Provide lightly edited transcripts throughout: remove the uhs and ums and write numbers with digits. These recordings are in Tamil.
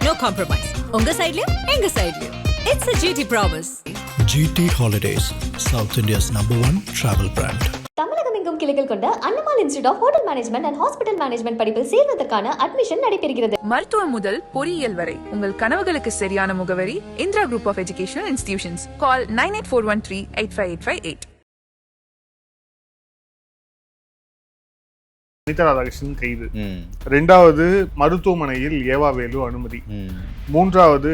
no compromise. உங்க சைடுலயும் எங்க சைடுலயும். It's a GT promise. GT Holidays, South India's #1 travel brand. தமிழகம் எங்கும் கிளைகள் கொண்ட Annamalai institute of hotel management and hospital management படிப்பில் சேர்வதற்கான அட்மிஷன் நடைபெறுகிறது. மருத்துவம் முதல் பொறியியல் வரை உங்கள் கனவுகளுக்கு சரியான முகவரி Indira group of educational institutions. Call 9841385858. Anitha Radhakrishnan கைது. ரெண்டாவது, மருத்துவமனையில் ஏவாவேலு அனுமதி. மூன்றாவது,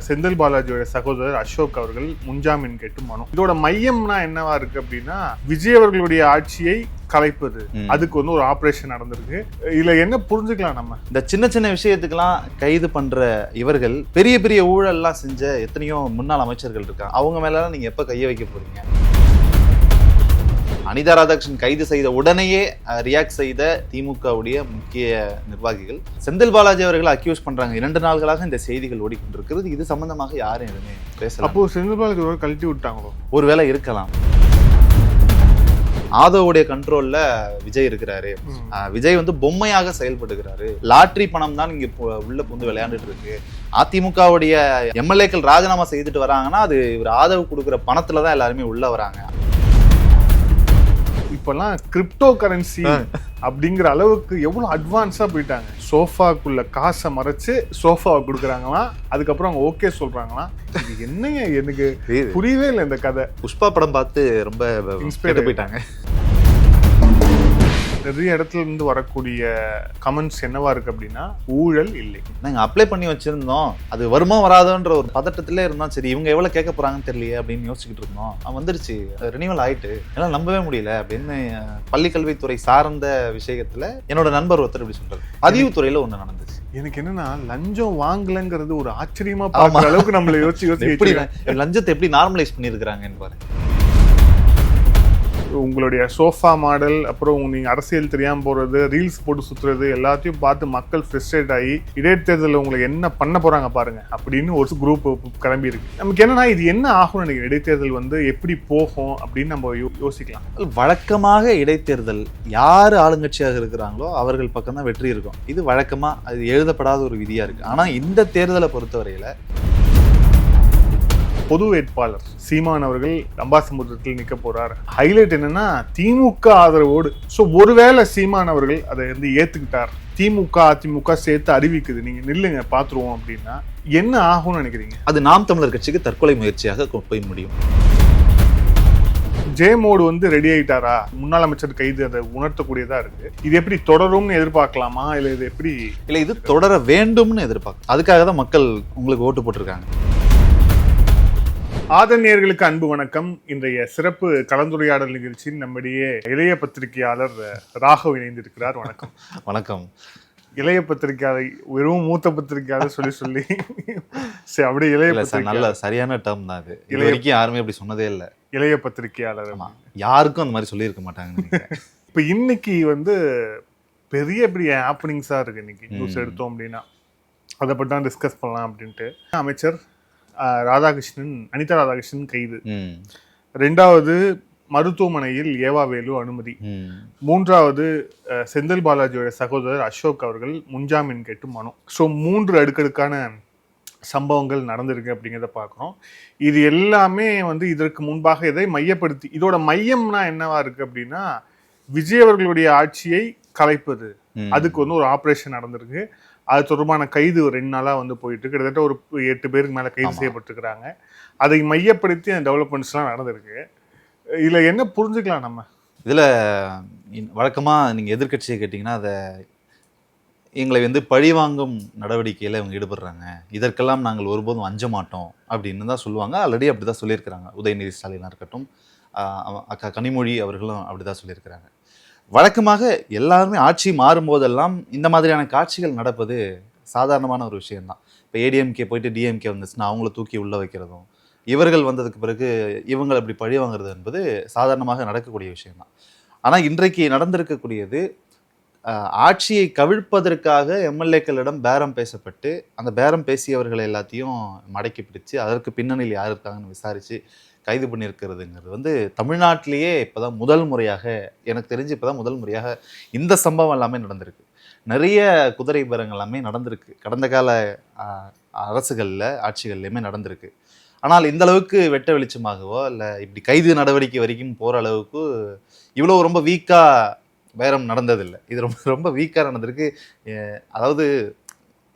செந்தில் பாலாஜியோட சகோதரர் அசோக் அவர்கள் முன்ஜாமீன் கேட்டு மனு. இதோட மையம்னா என்னவா இருக்கு அப்படின்னா, விஜய் அவர்களுடைய ஆட்சியை கலைப்பது. அதுக்கு ஒரு ஆபரேஷன் நடந்திருக்கு. இதுல என்ன புரிஞ்சுக்கலாம் நம்ம? இந்த சின்ன சின்ன விஷயத்துக்கெல்லாம் கைது பண்ற இவர்கள் பெரிய பெரிய ஊழல்லாம் செஞ்ச எத்தனையோ முன்னாள் அமைச்சர்கள் இருக்காங்க. அவங்க மேல நீங்க எப்ப கைய வைக்க போறீங்க? அனிதா ராதாகிருஷ்ணன் கைது செய்த உடனேயே ரியாக்ட் செய்த திமுகவுடைய முக்கிய நிர்வாகிகள் செந்தில் பாலாஜி அவர்களை அக்யூஸ் பண்றாங்க. 2 நாள்களாக இந்த செய்திகள் ஓடிக்கொண்டிருக்கிறது. இது சம்பந்தமாக யாரும் எதுவுமே பேசல. அப்போ செந்தில் பாலாஜி கழட்டி விட்டாங்களோ? ஒருவேளை இருக்கலாம். ஆதோவுடைய கண்ட்ரோல்ல விஜய் இருக்கிறாரு. விஜய் பொம்மையாக செயல்படுகிறாரு. லாட்ரி பணம் தான் இங்க உள்ள புந்து விளையாண்டுட்டு இருக்கு. அதிமுகவுடைய எம்எல்ஏக்கள் ராஜினாமா செய்துட்டு வராங்கன்னா அது இவர் ஆதவ் கொடுக்குற பணத்துலதான் எல்லாருமே உள்ள வராங்க. இப்பெல்லாம் கிரிப்டோ கரன்சி அப்படிங்கிற அளவுக்கு எவ்வளவு அட்வான்ஸா போயிட்டாங்க. சோஃபாக்குள்ள காசை மறைச்சு சோஃபாவை கொடுக்குறாங்களாம். அதுக்கப்புறம் அவங்க ஓகே சொல்றாங்களாம். இது என்னங்க, எனக்கு புரியவே இல்லை இந்த கதை. புஷ்பா படம் பார்த்து ரொம்ப இன்ஸ்பயர்ட் போயிட்டாங்க. நிறைய இடத்துல இருந்து வரக்கூடிய கமெண்ட்ஸ் என்னவா இருக்கு அப்படின்னா, ஊழல் இல்லை. நாங்க அப்ளை பண்ணி வச்சிருந்தோம், அது வருமா வராதோன்ற ஒரு பதட்டத்திலே இருந்தோம். சரி, இவங்க எவ்வளவு கேட்க போறாங்கன்னு தெரியலையே அப்படின்னு யோசிச்சுக்கிட்டு இருந்தோம். வந்துருச்சு, ரினிவல் ஆயிட்டு, எல்லாம் நம்பவே முடியல அப்படின்னு பள்ளி கல்வித்துறை சார்ந்த விஷயத்துல என்னோட நண்பர் ஒருத்தர் இப்படி சொல்றாரு. பதிவுத்துறையில ஒண்ணு நடந்துச்சு. எனக்கு என்னன்னா, லஞ்சம் வாங்கலங்கிறது ஒரு ஆச்சரியமா பார்க்குற அளவுக்கு நம்மள யோசிச்சு எப்படி லஞ்சத்தை எப்படி நார்மலைஸ் பண்ணியிருக்கிறாங்கன்னு பாருங்க. உங்களுடைய சோஃபா மாடல், அப்புறம் நீங்க அரசியல் தெரியாம போறது, ரீல்ஸ் போட்டு சுத்துறது எல்லாத்தையும் பார்த்து மக்கள் ஃப்ரஸ்ட்ரேட் ஆகி இடைத்தேர்தலில் உங்களுக்கு என்ன பண்ண போறாங்க பாருங்க அப்படின்னு ஒரு குரூப் கிளம்பி இருக்கு. நமக்கு என்னன்னா, இது என்ன ஆகும்னு நினைக்கிறேன். இடைத்தேர்தல் எப்படி போகும் அப்படின்னு நம்ம யோசிக்கலாம். வழக்கமாக இடைத்தேர்தல் யாரு ஆளுங்கட்சியாக இருக்கிறாங்களோ அவர்கள் பக்கம் தான் வெற்றி இருக்கும். இது வழக்கமா அது எழுதப்படாத ஒரு விதியா இருக்கு. ஆனா இந்த தேர்தலை பொறுத்தவரையில பொது வேட்பாளர் சீமான் அவர்கள் அம்பாசமுத்திரத்தில் நிற்க போறார். ஹைலைட் என்னன்னா, திமுக ஆதரவோடு. ஸோ ஒருவேளை சீமான் அவர்கள் அதை ஏத்துக்கிட்டார், திமுக அதிமுக சேர்த்து அறிவிக்குது, நீங்க நில்லுங்க பாத்துருவோம் அப்படின்னா என்ன ஆகும்னு நினைக்கிறீங்க? அது நாம் தமிழர் கட்சிக்கு தற்கொலை முயற்சியாக போய் முடியும். ஜெயமோடு ரெடி ஆயிட்டாரா? முன்னாள் அமைச்சர் கைது அதை உணர்த்தக்கூடியதா இருக்கு. இது எப்படி தொடரும்னு எதிர்பார்க்கலாமா, இல்ல இது எப்படி? இல்ல, இது தொடர வேண்டும்னு எதிர்பார்க்க. அதுக்காக தான் மக்கள் உங்களுக்கு ஓட்டு போட்டிருக்காங்க. ஆதரணியர்களுக்கு அன்பு வணக்கம். இன்றைய சிறப்பு கலந்துரையாடல் நிகழ்ச்சியில் நம்முடைய இளைய பத்திரிகையாளர் ராகவ் இணைந்திருக்கிறார். வணக்கம். வணக்கம். இளைய பத்திரிகையாளர் வெறும் மூத்த பத்திரிகையாளர் சொல்லி அப்படியே இளைய நல்ல சரியான டேர்ம் தான் அது. இது வரைக்கும் யாருமே அப்படி சொன்னதே இல்லை. இளைய பத்திரிகையாளர் யாருக்கும் அந்த மாதிரி சொல்லியிருக்க மாட்டாங்க. இப்ப இன்னைக்கு பெரிய பெரிய ஹாப்பனிங்ஸா இருக்கு. இன்னைக்கு நியூஸ் எடுத்தோம் அப்படின்னா அதை பற்றி தான் டிஸ்கஸ் பண்ணலாம் அப்படின்ட்டு. அமைச்சர் ராதாகிருஷ்ணன், அனிதா ராதாகிருஷ்ணன் கைது. ரெண்டாவது, மருத்துவமனையில் ஏவாவேலு அனுமதி. மூன்றாவது, செந்தில் பாலாஜியோட சகோதரர் அசோக் அவர்கள் முன்ஜாமீன் கேட்டு மனு. ஸோ 3 அடுக்கடுக்கான சம்பவங்கள் நடந்திருக்கு அப்படிங்கிறத பார்க்குறோம். இது எல்லாமே இதற்கு முன்பாக இதை மையப்படுத்தி, இதோட மையம்னா என்னவா இருக்கு அப்படின்னா, விஜய் அவர்களுடைய ஆட்சியை கலைப்பது. அதுக்கு ஒரு ஆபரேஷன் நடந்திருக்கு. அது தொடர்பான கைது 2 நாளா போயிட்டு கிட்டத்தட்ட ஒரு 8 பேருக்கு மேல கைது செய்யப்பட்டிருக்கிறாங்க. அதை மையப்படுத்தி அந்த டெவலப்மெண்ட்ஸ்லாம் நடந்திருக்கு. இதுல என்ன புரிஞ்சுக்கலாம் நம்ம? இதுல வழக்கமா நீங்க எதிர்கட்சியை கேட்டீங்கன்னா, அதை எங்களை பழிவாங்கும் நடவடிக்கையில இவங்க ஈடுபடுறாங்க, இதற்கெல்லாம் நாங்கள் ஒருபோதும் அஞ்ச மாட்டோம் அப்படின்னு தான் சொல்லுவாங்க. ஆல்ரெடி அப்படிதான் சொல்லியிருக்கிறாங்க. உதயநிதி ஸ்டாலினா இருக்கட்டும், அக்கா கனிமொழி அவர்களும் அப்படிதான் சொல்லியிருக்கிறாங்க. வழக்கமாக எல்லாருமே ஆட்சி மாறும்போதெல்லாம் இந்த மாதிரியான காட்சிகள் நடப்பது சாதாரணமான ஒரு விஷயம்தான். இப்போ ஏடிஎம்கே போயிட்டு டிஎம்கே வந்துச்சுன்னா அவங்கள தூக்கி உள்ள வைக்கிறதும், இவர்கள் வந்ததுக்கு பிறகு இவங்களை அப்படி பழி வாங்குறது என்பது சாதாரணமாக நடக்கக்கூடிய விஷயம்தான். ஆனால் இன்றைக்கு நடந்திருக்கக்கூடியது, ஆட்சியை கவிழ்ப்பதற்காக எம்எல்ஏக்களிடம் பேரம் பேசப்பட்டு அந்த பேரம் பேசியவர்களை எல்லாத்தையும் மடக்கி பிடிச்சு அதற்கு பின்னணியில் யார் இருக்காங்கன்னு விசாரித்து கைது பண்ணியிருக்கிறதுங்கிறது தமிழ்நாட்டிலேயே இப்போதான் முதல் முறையாக, எனக்கு தெரிஞ்சு இப்போதான் முதல் முறையாக இந்த சம்பவம் எல்லாமே நடந்திருக்கு. நிறைய குதிரை பேரங்கள் எல்லாமே நடந்திருக்கு கடந்த கால அரசுகளில் ஆட்சிகள்லையுமே நடந்திருக்கு. ஆனால் இந்த அளவுக்கு வெட்ட வெளிச்சமாகவோ இல்லை இப்படி கைது நடவடிக்கை வரைக்கும் போகிற அளவுக்கு இவ்வளோ ரொம்ப வீக்காக பேரம் நடந்ததில்லை. இது ரொம்ப ரொம்ப வீக்காக நடந்திருக்கு. அதாவது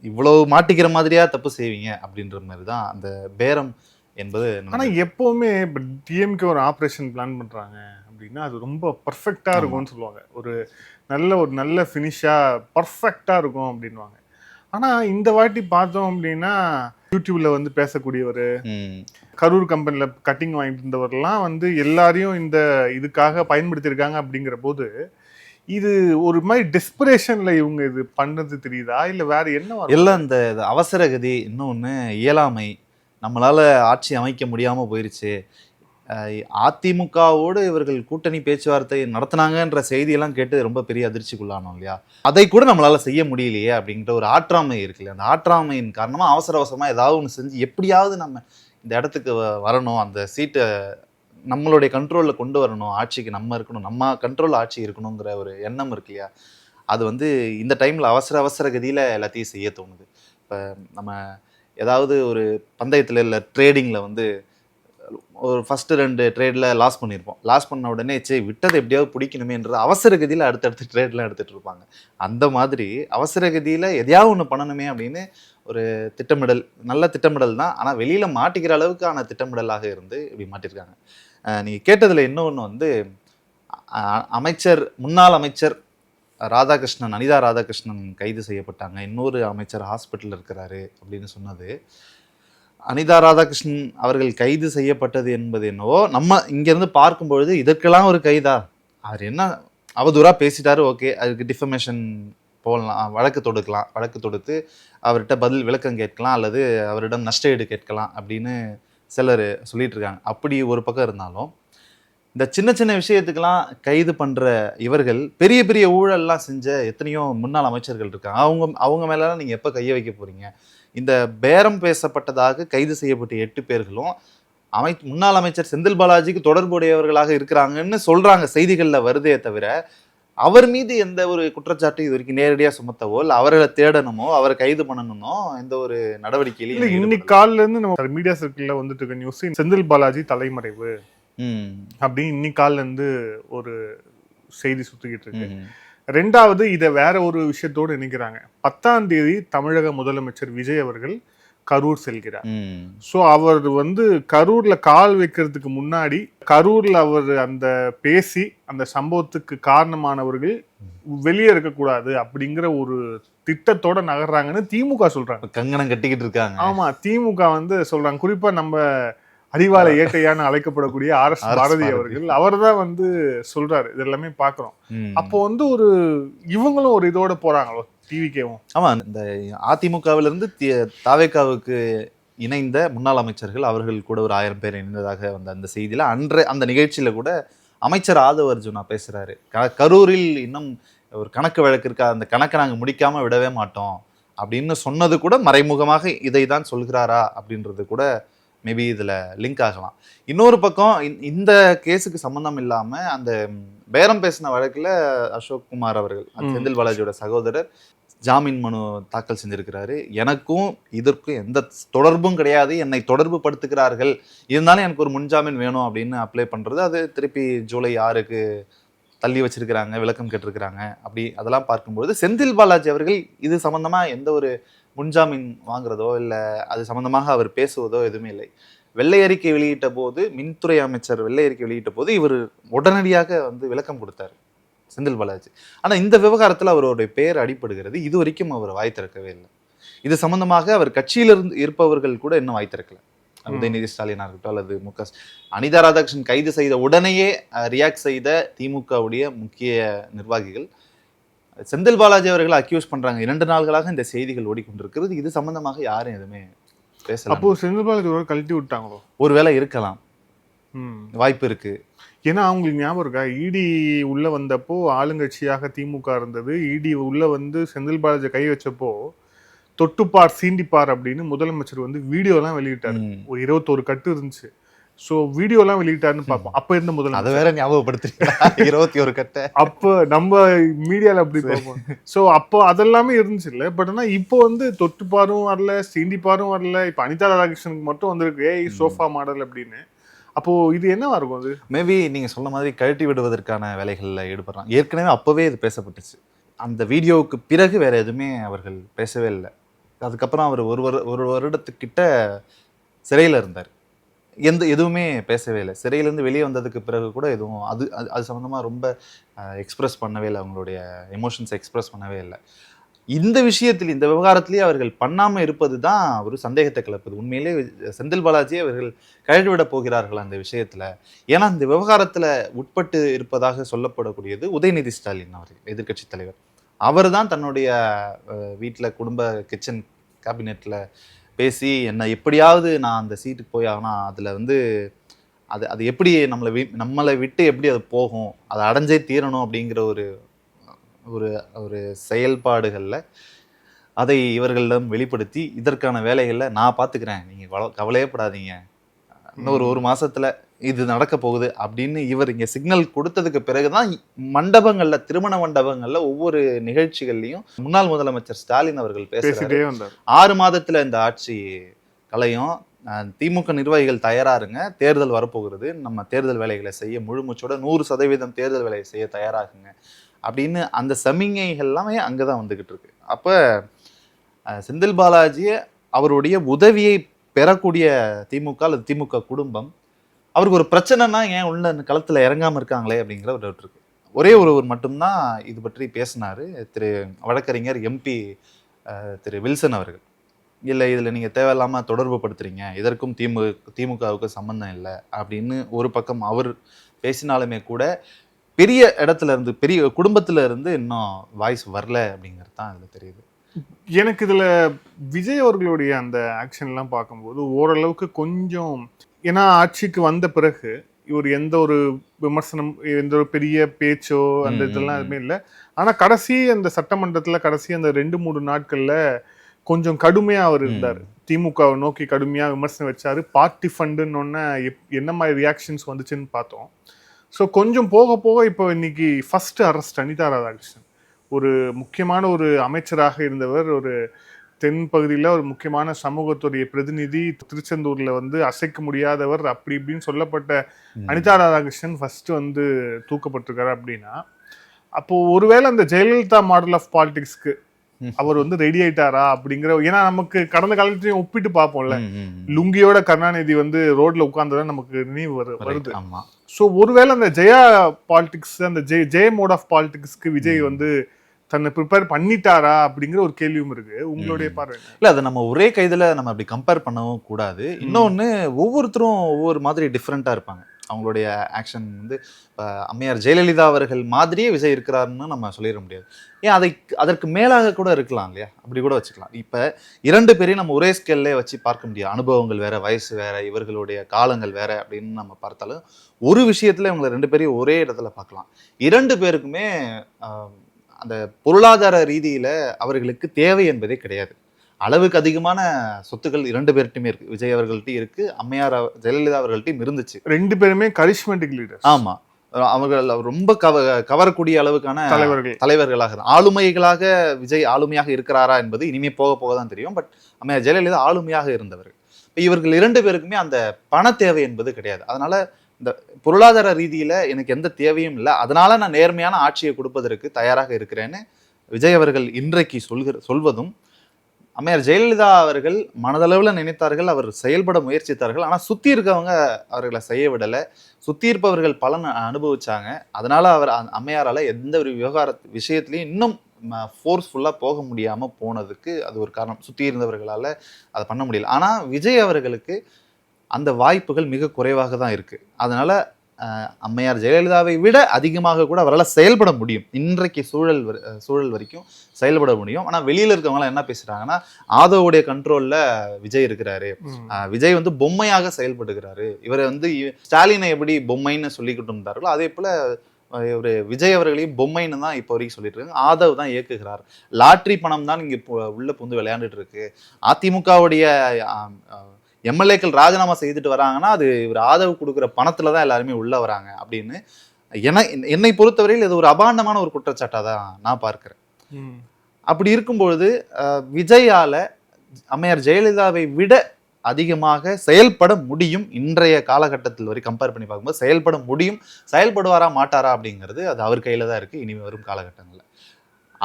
இவ்வளோ மாட்டிக்கிற மாதிரியா தப்பு செய்வீங்க அப்படின்ற மாதிரி தான் அந்த பேரம் என்பது. ஆனால் எப்போவுமே இப்போ டிஎம்கே ஒரு ஆப்ரேஷன் பிளான் பண்ணுறாங்க அப்படின்னா அது ரொம்ப பர்ஃபெக்டாக இருக்கும்னு சொல்லுவாங்க. ஒரு நல்ல ஃபினிஷாக பர்ஃபெக்டாக இருக்கும் அப்படின்வாங்க. ஆனால் இந்த வாட்டி பார்த்தோம் அப்படின்னா யூடியூப்ல வந்து பேசக்கூடியவர், கரூர் கம்பெனியில் கட்டிங் வாங்கிட்டு இருந்தவர்லாம் வந்து எல்லாரையும் இந்த இதுக்காக பயன்படுத்தியிருக்காங்க அப்படிங்கிற போது இது ஒரு மாதிரி டெஸ்பரேஷன்ல இவங்க இது பண்ணது தெரியுதா இல்லை வேற என்ன? எல்லாம் இந்த அவசரகதி, இன்னொன்று இயலாமை, நம்மளால ஆட்சி அமைக்க முடியாம போயிருச்சு, அதிமுகவோடு இவர்கள் கூட்டணி பேச்சுவார்த்தை நடத்தினாங்கன்ற செய்தியெல்லாம் கேட்டு ரொம்ப பெரிய அதிர்ச்சிக்குள்ளானோம் இல்லையா? அதை கூட நம்மளால செய்ய முடியலையே அப்படிங்கிற ஒரு ஆற்றாமை இருக்குல்ல. அந்த ஆற்றாமையின் காரணமா அவசர அவசரமா ஏதாவது ஒன்று செஞ்சு எப்படியாவது நம்ம இந்த இடத்துக்கு வரணும், அந்த சீட்டை நம்மளுடைய கண்ட்ரோலில் கொண்டு வரணும், ஆட்சிக்கு நம்ம இருக்கணும், நம்ம கண்ட்ரோல் ஆட்சி இருக்கணுங்கிற ஒரு எண்ணம் இருக்கு இல்லையா? அது வந்து இந்த டைமில் அவசர கதியில் எல்லாத்தையும் செய்ய தோணுது. இப்போ நம்ம ஏதாவது ஒரு பந்தயத்தில் இல்லை ட்ரேடிங்கில் வந்து ஒரு ஃபஸ்ட்டு 2 ட்ரேடில் லாஸ் பண்ணியிருப்போம். லாஸ் பண்ண உடனே விட்டதை எப்படியாவது பிடிக்கணுமேன்ற அவசர கதியில் அடுத்தடுத்து ட்ரேட்லாம் எடுத்துகிட்டு இருப்பாங்க. அந்த மாதிரி அவசர கதியில் எதையாவது ஒன்று பண்ணணுமே அப்படின்னு ஒரு திட்டமிடல், நல்ல திட்டமிடல் தான். ஆனால் வெளியில் மாட்டிக்கிற அளவுக்கான திட்டமிடலாக இருந்து இப்படி மாட்டிருக்காங்க. நீங்கள் கேட்டதில் இன்னொன்று வந்து முன்னாள் அமைச்சர் ராதாகிருஷ்ணன், அனிதா ராதாகிருஷ்ணன் கைது செய்யப்பட்டாங்க, இன்னொரு அமைச்சர் ஹாஸ்பிட்டலில் இருக்கிறாரு அப்படின்னு சொன்னது. அனிதா ராதாகிருஷ்ணன் அவர்கள் கைது செய்யப்பட்டது என்பது என்னவோ நம்ம இங்கேருந்து பார்க்கும்பொழுது இதற்கெல்லாம் ஒரு கைதா, அவர் என்ன அவதூறாக பேசிட்டாரு, ஓகே, அதுக்கு டிஃபமேஷன் போடலாம், வழக்கு தொடுத்து அவர்கிட்ட பதில் விளக்கம் கேட்கலாம் அல்லது அவரிடம் நஷ்டஈடு கேட்கலாம் அப்படின்னு சிலர் சொல்லிட்டு இருக்காங்க. அப்படி ஒரு பக்கம் இருந்தாலும் இந்த சின்ன விஷயத்துக்கெல்லாம் கைது பண்ணுற இவர்கள் பெரிய பெரிய ஊழல்லாம் செஞ்ச எத்தனையோ முன்னாள் அமைச்சர்கள் இருக்காங்க. அவங்க மேலாம் நீங்கள் எப்போ கையை வைக்க போகிறீங்க? இந்த பேரம் பேசப்பட்டதாக கைது செய்யப்பட்ட 8 பேர்களும் முன்னாள் அமைச்சர் செந்தில் பாலாஜிக்கு தொடர்புடையவர்களாக இருக்கிறாங்கன்னு சொல்கிறாங்க, செய்திகளில் வருதே தவிர அவர் மீது எந்த ஒரு குற்றச்சாட்டு இது வரைக்கும் நேரடியாக சுமத்தவோ இல்லை அவர்களை தேடணுமோ அவரை கைது பண்ணணுமோ எந்த ஒரு நடவடிக்கையிலையும். இன்னைக்கு காலில இருந்து நம்ம மீடியா சர்க்கிள்ல வந்துட்டு இருக்க நியூஸ் செந்தில் பாலாஜி தலைமறைவு அப்படின்னு இன்னைக்கு காலில இருந்து ஒரு செய்தி சுத்திக்கிட்டு இருக்கு. 2வது இதை வேற ஒரு விஷயத்தோடு நினைக்கிறாங்க. 10ஆம் தேதி தமிழக முதலமைச்சர் விஜய் அவர்கள் கரூர் செல்கிறார். ஸோ அவர் வந்து கரூர்ல கால் வைக்கிறதுக்கு முன்னாடி கரூர்ல அவர் அந்த பேசி அந்த சம்பவத்துக்கு காரணமானவர்கள் வெளியே இருக்கக்கூடாது அப்படிங்கிற ஒரு திட்டத்தோட நகர்றாங்கன்னு திமுக சொல்றாங்க. கங்கணம் கட்டிக்கிட்டு இருக்காங்க. ஆமா, திமுக வந்து சொல்றாங்க. குறிப்பா நம்ம அறிவால ஏட்டையான்னு அழைக்கப்படக்கூடிய RS பாரதி அவர்கள், அவர் தான் வந்து சொல்றாரு. இது எல்லாமே பாக்குறோம். அப்போ வந்து ஒரு இவங்களும் ஒரு இதோட போறாங்களோ டிவிகேவும். ஆமா, இந்த அதிமுகவிலிருந்து தாவேகாவுக்கு இணைந்த முன்னாள் அமைச்சர்கள் அவர்கள் கூட ஒரு 1000 பேர் இணைந்ததாக வந்த அந்த செய்தியில அந்த நிகழ்ச்சியில கூட அமைச்சர் ஆதவ அர்ஜுனா பேசுறாரு. கரூரில் இன்னும் ஒரு கணக்கு வழக்கு இருக்கா, அந்த கணக்கை நாங்க முடிக்காம விடவே மாட்டோம் அப்படின்னு சொன்னது கூட மறைமுகமாக இதை தான் சொல்கிறாரா அப்படின்றது கூட மேபி இதில் லிங்க் ஆகலாம். இன்னொரு பக்கம் இந்த கேஸுக்கு சம்மந்தம் இல்லாமல் அந்த பேரம் பேசின வழக்கில் அசோக் குமார் அவர்கள், செந்தில் பாலாஜியோட சகோதரர், ஜாமீன் மனு தாக்கல் செஞ்சிருக்கிறாரு. எனக்கும் இதற்கும் எந்த தொடர்பும் கிடையாது, என்னை தொடர்பு படுத்துகிறார்கள், இருந்தாலும் எனக்கு ஒரு முன்ஜாமீன் வேணும் அப்படின்னு அப்ளை பண்ணுறது, அது திருப்பி ஜூலை 6க்கு தள்ளி வச்சிருக்கிறாங்க, விளக்கம் கேட்டிருக்கிறாங்க. அப்படி அதெல்லாம் பார்க்கும்போது செந்தில் பாலாஜி அவர்கள் இது சம்மந்தமாக எந்த ஒரு முன்ஜாமீன் வாங்குறதோ இல்லை அது சம்மந்தமாக அவர் பேசுவதோ எதுவுமே இல்லை. வெள்ளை அறிக்கை வெளியிட்ட போது, மின்துறை அமைச்சர் வெள்ளை அறிக்கை வெளியிட்ட போது இவர் உடனடியாக வந்து விளக்கம் கொடுத்தார் செந்தில் பாலாஜி. ஆனால் இந்த விவகாரத்தில் அவருடைய பெயர் அடிபடுகிறது. இது வரைக்கும் அவர் வாய் திறக்கவே இல்லை. இது சம்பந்தமாக அவர் கட்சியிலிருந்து இருப்பவர்கள் கூட இன்னும் வாய் திறக்கல. உதயநிதி ஸ்டாலினா இருக்கட்டும் அல்லது அனிதா ராதாகிருஷ்ணன் கைது செய்த உடனேயே ரியாக்ட் செய்த திமுகவுடைய முக்கிய நிர்வாகிகள் செந்தில் பாலாஜி அவர்களை அக்யூஸ் பண்றாங்க. 2 நாள்களாக இந்த செய்திகள் ஓடிக்கொண்டிருக்கிறது. இது சம்பந்தமாக யாரும் எதுவுமே பேசல. அப்போ செந்தில் பாலாஜி கழட்டி விட்டாங்களோ? ஒருவேளை இருக்கலாம், வாய்ப்பு இருக்கு. ஏன்னா அவங்களுக்கு ஞாபகம் இருக்கா, இடி உள்ள வந்தப்போ ஆளுங்கட்சியாக திமுக இருந்தது. இடி உள்ள வந்து செந்தில் பாலாஜி கை வச்சப்போ தொட்டுப்பார் சீண்டிப்பார் அப்படின்னு முதலமைச்சர் வந்து வீடியோலாம் வெளியிட்டாரு. ஒரு 21 கட்டு இருந்துச்சு. ஸோ வீடியோலாம் வெளியிட்டாருன்னு பார்ப்போம். அப்போ இருந்த அதை முதல்ல வேற ஞாபகப்படுத்துறீங்களா? 21 கட்டை. அப்போ நம்ம மீடியால அப்படி பார்ப்போம். ஸோ அப்போ அதெல்லாமே இருந்துச்சு இல்லை. பட் ஆனால் இப்போ வந்து தொட்டுப்பாரும் வரல, சீண்டிப்பாரும் வரல. இப்போ அனிதா ராதாகிருஷ்ணனுக்கு மட்டும் வந்திருக்கு ஏய் சோஃபா மாடல் அப்படின்னு. அப்போ இது என்னவா இருக்கும்? அது மேபி நீங்க சொன்ன மாதிரி கழட்டி விடுவதற்கான வேலைகள்ல ஈடுபடுறாங்க. ஏற்கனவே அப்பவே இது பேசப்பட்டுச்சு. அந்த வீடியோவுக்கு பிறகு வேற எதுவுமே அவர்கள் பேசவே இல்லை. அதுக்கப்புறம் அவர் ஒரு வருடத்துக்கிட்ட சிறையில் இருந்தார். எதுவுமே பேசவே இல்லை. சிறையிலேருந்து வெளியே வந்ததுக்கு பிறகு கூட எதுவும் அது சம்மந்தமாக ரொம்ப எக்ஸ்பிரஸ் பண்ணவே இல்லை. அவங்களுடைய எமோஷன்ஸை எக்ஸ்பிரஸ் பண்ணவே இல்லை. இந்த விஷயத்தில் இந்த விவகாரத்திலேயே அவர்கள் பண்ணாமல் இருப்பது தான் ஒரு சந்தேகத்தை கிளப்புது. உண்மையிலே செந்தில் பாலாஜி அவர்கள் கழட்டிவிட போகிறார்கள் அந்த விஷயத்தில். ஏன்னா இந்த விவகாரத்தில் உட்பட்டு இருப்பதாக சொல்லப்படக்கூடியது உதயநிதி ஸ்டாலின் அவர்கள், எதிர்க்கட்சி தலைவர். அவர் தான் தன்னுடைய வீட்டில் குடும்ப கிச்சன் கேபினெட்டில் பேசி என்னை எப்படியாவது நான் அந்த சீட்டுக்கு போய் ஆகணும், அதில் வந்து அது எப்படி நம்மளை விட்டு எப்படி அது போகும், அதை அடைஞ்சே தீரணும் அப்படிங்கிற ஒரு ஒரு ஒரு செயல்பாடுகளில் அதை இவர்களிடம் வெளிப்படுத்தி இதற்கான வேலைகளில் நான் பார்த்துக்கிறேன், நீங்கள் கவலையே படாதீங்க, இன்னும் ஒரு மாசத்துல இது நடக்க போகுது அப்படின்னு இவர் இங்க சிக்னல் கொடுத்ததுக்கு பிறகுதான் மண்டபங்கள்ல, திருமண மண்டபங்கள்ல ஒவ்வொரு நிகழ்ச்சிகள்லையும் முன்னாள் முதலமைச்சர் ஸ்டாலின் அவர்கள் பேசுறாரு. 6 மாதத்துல இந்த ஆட்சி கலையும், திமுக நிர்வாகிகள் தயாரா இருங்க, தேர்தல் வரப்போகிறது, நம்ம தேர்தல் வேலைகளை செய்ய முழுமூச்சோட 100% தேர்தல் வேலையை செய்ய தயாராகுங்க அப்படின்னு அந்த சமிகைகள் எல்லாமே அங்கதான் வந்துகிட்டு இருக்கு. அப்ப செந்தில் பாலாஜியை அவருடைய உதவியை பெறக்கூடிய திமுக அல்லது திமுக குடும்பம் அவருக்கு ஒரு பிரச்சனைனா ஏன் உள்ள களத்துல இறங்காம இருக்காங்களே அப்படிங்கிற ஒரு டவுட் இருக்கு. ஒரே ஒருவர் மட்டும்தான் இது பற்றி பேசினாரு, திரு வழக்கறிஞர் எம்பி திரு வில்சன் அவர்கள். இல்லை இதில் நீங்கள் தேவையில்லாமல் தொடர்பு படுத்துறீங்க, இதற்கும் திமுகவுக்கு சம்மந்தம் இல்லை அப்படின்னு ஒரு பக்கம் அவர் பேசினாலுமே கூட பெரிய இடத்துல இருந்து, பெரிய குடும்பத்துல இருந்து இன்னும் வாய்ஸ் வரல அப்படிங்கிறது தான் அதில் தெரியுது. எனக்கு இதுல விஜய் அவர்களுடைய அந்த ஆக்ஷன்லாம் பார்க்கும்போது ஓரளவுக்கு கொஞ்சம், ஏன்னா ஆட்சிக்கு வந்த பிறகு இவர் எந்த ஒரு விமர்சனம், எந்த ஒரு பெரிய பேச்சோ அந்த இதெல்லாம் எதுவுமே இல்லை. ஆனா கடைசி அந்த சட்டமன்றத்துல கடைசி அந்த 2-3 நாட்கள்ல கொஞ்சம் கடுமையா அவர் இருந்தார். திமுகவை நோக்கி கடுமையா விமர்சனம் வச்சாரு. பார்ட்டி ஃபண்டுன்னு என்ன மாதிரி ரியாக்ஷன்ஸ் வந்துச்சுன்னு பார்த்தோம். ஸோ கொஞ்சம் போக போக இப்போ இன்னைக்கு ஃபர்ஸ்ட் அரெஸ்ட் அனிதா ராதாகிருஷ்ணன், ஒரு முக்கியமான ஒரு அமைச்சராக இருந்தவர், ஒரு தென் பகுதியில் ஒரு முக்கியமான சமூகத்துடைய பிரதிநிதி, திருச்செந்தூர்ல வந்து அசைக்க முடியாதவர் அப்படி இப்படின்னு சொல்லப்பட்ட அனிதா ராதாகிருஷ்ணன் ஃபர்ஸ்ட் வந்து தூக்கப்பட்டிருக்காரு. அப்படின்னா அப்போ ஒருவேளை அந்த ஜெயலலிதா மாடல் ஆஃப் பாலிடிக்ஸ்க்கு அவர் வந்து ரெடி ஆயிட்டாரா அப்படிங்கிற, ஏன்னா நமக்கு கடந்த காலத்தையும் ஒப்பிட்டு பார்ப்போம்ல, லுங்கியோட கருணாநிதி வந்து ரோட்ல உட்கார்ந்துதான் நமக்கு நினைவு வருது. ஸோ ஒருவேளை அந்த ஜெயா பாலிடிக்ஸ், அந்த ஜெய மோட் ஆஃப் பாலிடிக்ஸ்க்கு விஜய் வந்து தன்னை ப்ரிப்பேர் பண்ணிட்டாரா அப்படிங்கிற ஒரு கேள்வியும் இருக்கு. உங்களுடைய பார்வை இல்ல, அதை நம்ம ஒரே கைதுல நம்ம அப்படி கம்பேர் பண்ணவும் கூடாது. இன்னொன்னு, ஒவ்வொருத்தரும் ஒவ்வொரு மாதிரி டிஃப்ரெண்டா இருப்பாங்க. அவங்களுடைய ஆக்ஷன் வந்து அம்மையார் ஜெயலலிதா அவர்கள் மாதிரியே விஜய் இருக்கிறாருன்னு நம்ம சொல்லிட முடியாது. ஏன் அதற்கு மேலாக கூட இருக்கலாம் இல்லையா, அப்படி கூட வச்சுக்கலாம். இப்ப 2 பேரையும் நம்ம ஒரே ஸ்கேல்லே வச்சு பார்க்க முடியாது. அனுபவங்கள் வேற, வயசு வேற, இவர்களுடைய காலங்கள் வேற அப்படின்னு நம்ம பார்த்தாலும் ஒரு விஷயத்துல இவங்க 2 பேரையும் ஒரே இடத்துல பார்க்கலாம். 2 பேருக்குமே அந்த பொருளாதார ரீதியில அவர்களுக்கு தேவை என்பதே கிடையாது. அளவுக்கு அதிகமான சொத்துக்கள் 2 பேர்கிட்டயுமே இருக்கு. விஜய் அவர்கள்ட்டையும் இருக்கு, அம்மையார் ஜெயலலிதா அவர்கள்ட்டையும் இருந்துச்சு. 2 பேருமே கரிஷ்மெட்டிக் லீடர். ஆமா, அவர்கள் ரொம்ப கவரக்கூடிய அளவுக்கான தலைவர்களாக, ஆளுமைகளாக விஜய் ஆளுமையாக இருக்கிறாரா என்பது இனிமே போக போக தான் தெரியும். பட் அம்மையார் ஜெயலலிதா ஆளுமையாக இருந்தவர். இவர்கள் 2 பேருக்குமே அந்த பண தேவை என்பது கிடையாது. அதனால இந்த பொருளாதார ரீதியில எனக்கு எந்த தேவையும் இல்லை, அதனால நான் நேர்மையான ஆட்சியை கொடுப்பதற்கு தயாராக இருக்கிறேன்னு விஜய் அவர்கள் இன்றைக்கு சொல்வதும், அம்மையார் ஜெயலலிதா அவர்கள் மனதளவில் நினைத்தார்கள், அவர் செயல்பட முயற்சித்தார்கள், ஆனால் சுற்றி இருக்கவங்க அவர்களை செய்ய விடலை, சுற்றி இருப்பவர்கள் பலன் அனுபவிச்சாங்க. அதனால அவர் அம்மையாரால் எந்த ஒரு விஷயத்துலையும் இன்னும் ஃபோர்ஸ்ஃபுல்லாக போக முடியாமல் போனதுக்கு அது ஒரு காரணம். சுற்றி இருந்தவர்களால் அதை பண்ண முடியல. ஆனால் விஜய் அவர்களுக்கு அந்த வாய்ப்புகள் மிக குறைவாக தான் இருக்குது. அதனால் அம்மையார் ஜெயலலிதாவை விட அதிகமாக கூட அவரால் செயல்பட முடியும். இன்றைக்கு சூழல் வரைக்கும் செயல்பட முடியும். ஆனால் வெளியில் இருக்கவங்களாம் என்ன பேசுகிறாங்கன்னா, ஆதோவுடைய கண்ட்ரோலில் விஜய் இருக்கிறாரு, விஜய் வந்து பொம்மையாக செயல்படுகிறாரு, இவரை வந்து ஸ்டாலினை எப்படி பொம்மைன்னு சொல்லிக்கிட்டு இருந்தார்களோ அதே போல் ஒரு விஜய் அவர்களையும் பொம்மைன்னு தான் இப்போ வரைக்கும் சொல்லிட்டு இருக்காங்க. ஆதவ் தான் இயக்குகிறார், லாட்ரி பணம் தான் இங்கே உள்ள புந்து விளையாண்டுட்டு இருக்கு, அதிமுகவுடைய எம்எல்ஏக்கள் ராஜினாமா செய்துட்டு வராங்கன்னா அது இவர் ஆதரவு கொடுக்குற பணத்துல தான் எல்லாருமே உள்ள வராங்க அப்படின்னு என்னை பொறுத்தவரையில் இது ஒரு அபாண்டமான ஒரு குற்றச்சாட்டாக தான் நான் பார்க்கிறேன். அப்படி இருக்கும்பொழுது விஜயால அம்மையார் ஜெயலலிதாவை விட அதிகமாக செயல்பட முடியும். இன்றைய காலகட்டத்தில் வரை கம்பேர் பண்ணி பார்க்கும்போது செயல்பட முடியும். செயல்படுவாரா மாட்டாரா அப்படிங்கிறது அது அவர் கையில தான் இருக்கு இனி வரும் காலகட்டங்களில்.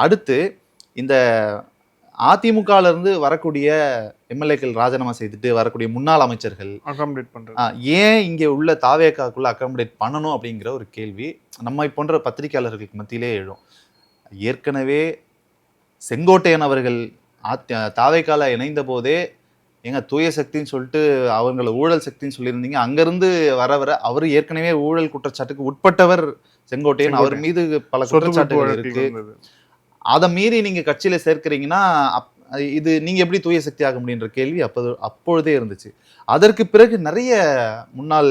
அடுத்து இந்த அதிமுகல இருந்து வரக்கூடிய எம்எல்ஏக்கள் ராஜினாமா செய்துட்டு வரக்கூடிய முன்னாள் அமைச்சர்கள் அகாமடேட் பண்றது ஏன் இங்க உள்ள தாவேக்காக்குள்ள அகாமடேட் பண்ணணும் அப்படிங்கிற ஒரு கேள்வி நம்ம போன்ற பத்திரிகையாளர்களுக்கு மத்தியிலே எழும். ஏற்கனவே செங்கோட்டையன் அவர்கள் தாவேக்கால இணைந்த போதே எங்க தூய சக்தின்னு சொல்லிட்டு அவங்கள ஊழல் சக்தின்னு சொல்லியிருந்தீங்க. அங்கிருந்து வர அவர் ஏற்கனவே ஊழல் குற்றச்சாட்டுக்கு உட்பட்டவர் செங்கோட்டையன். அவர் மீது பல குற்றச்சாட்டுகள் இருக்கு. அதை மீறி நீங்க கட்சியில சேர்க்கிறீங்கன்னா இது நீங்க எப்படி தூய சக்தி ஆக முடியுன்ற கேள்வி அப்பொழுதே இருந்துச்சு. அதற்கு பிறகு நிறைய முன்னாள்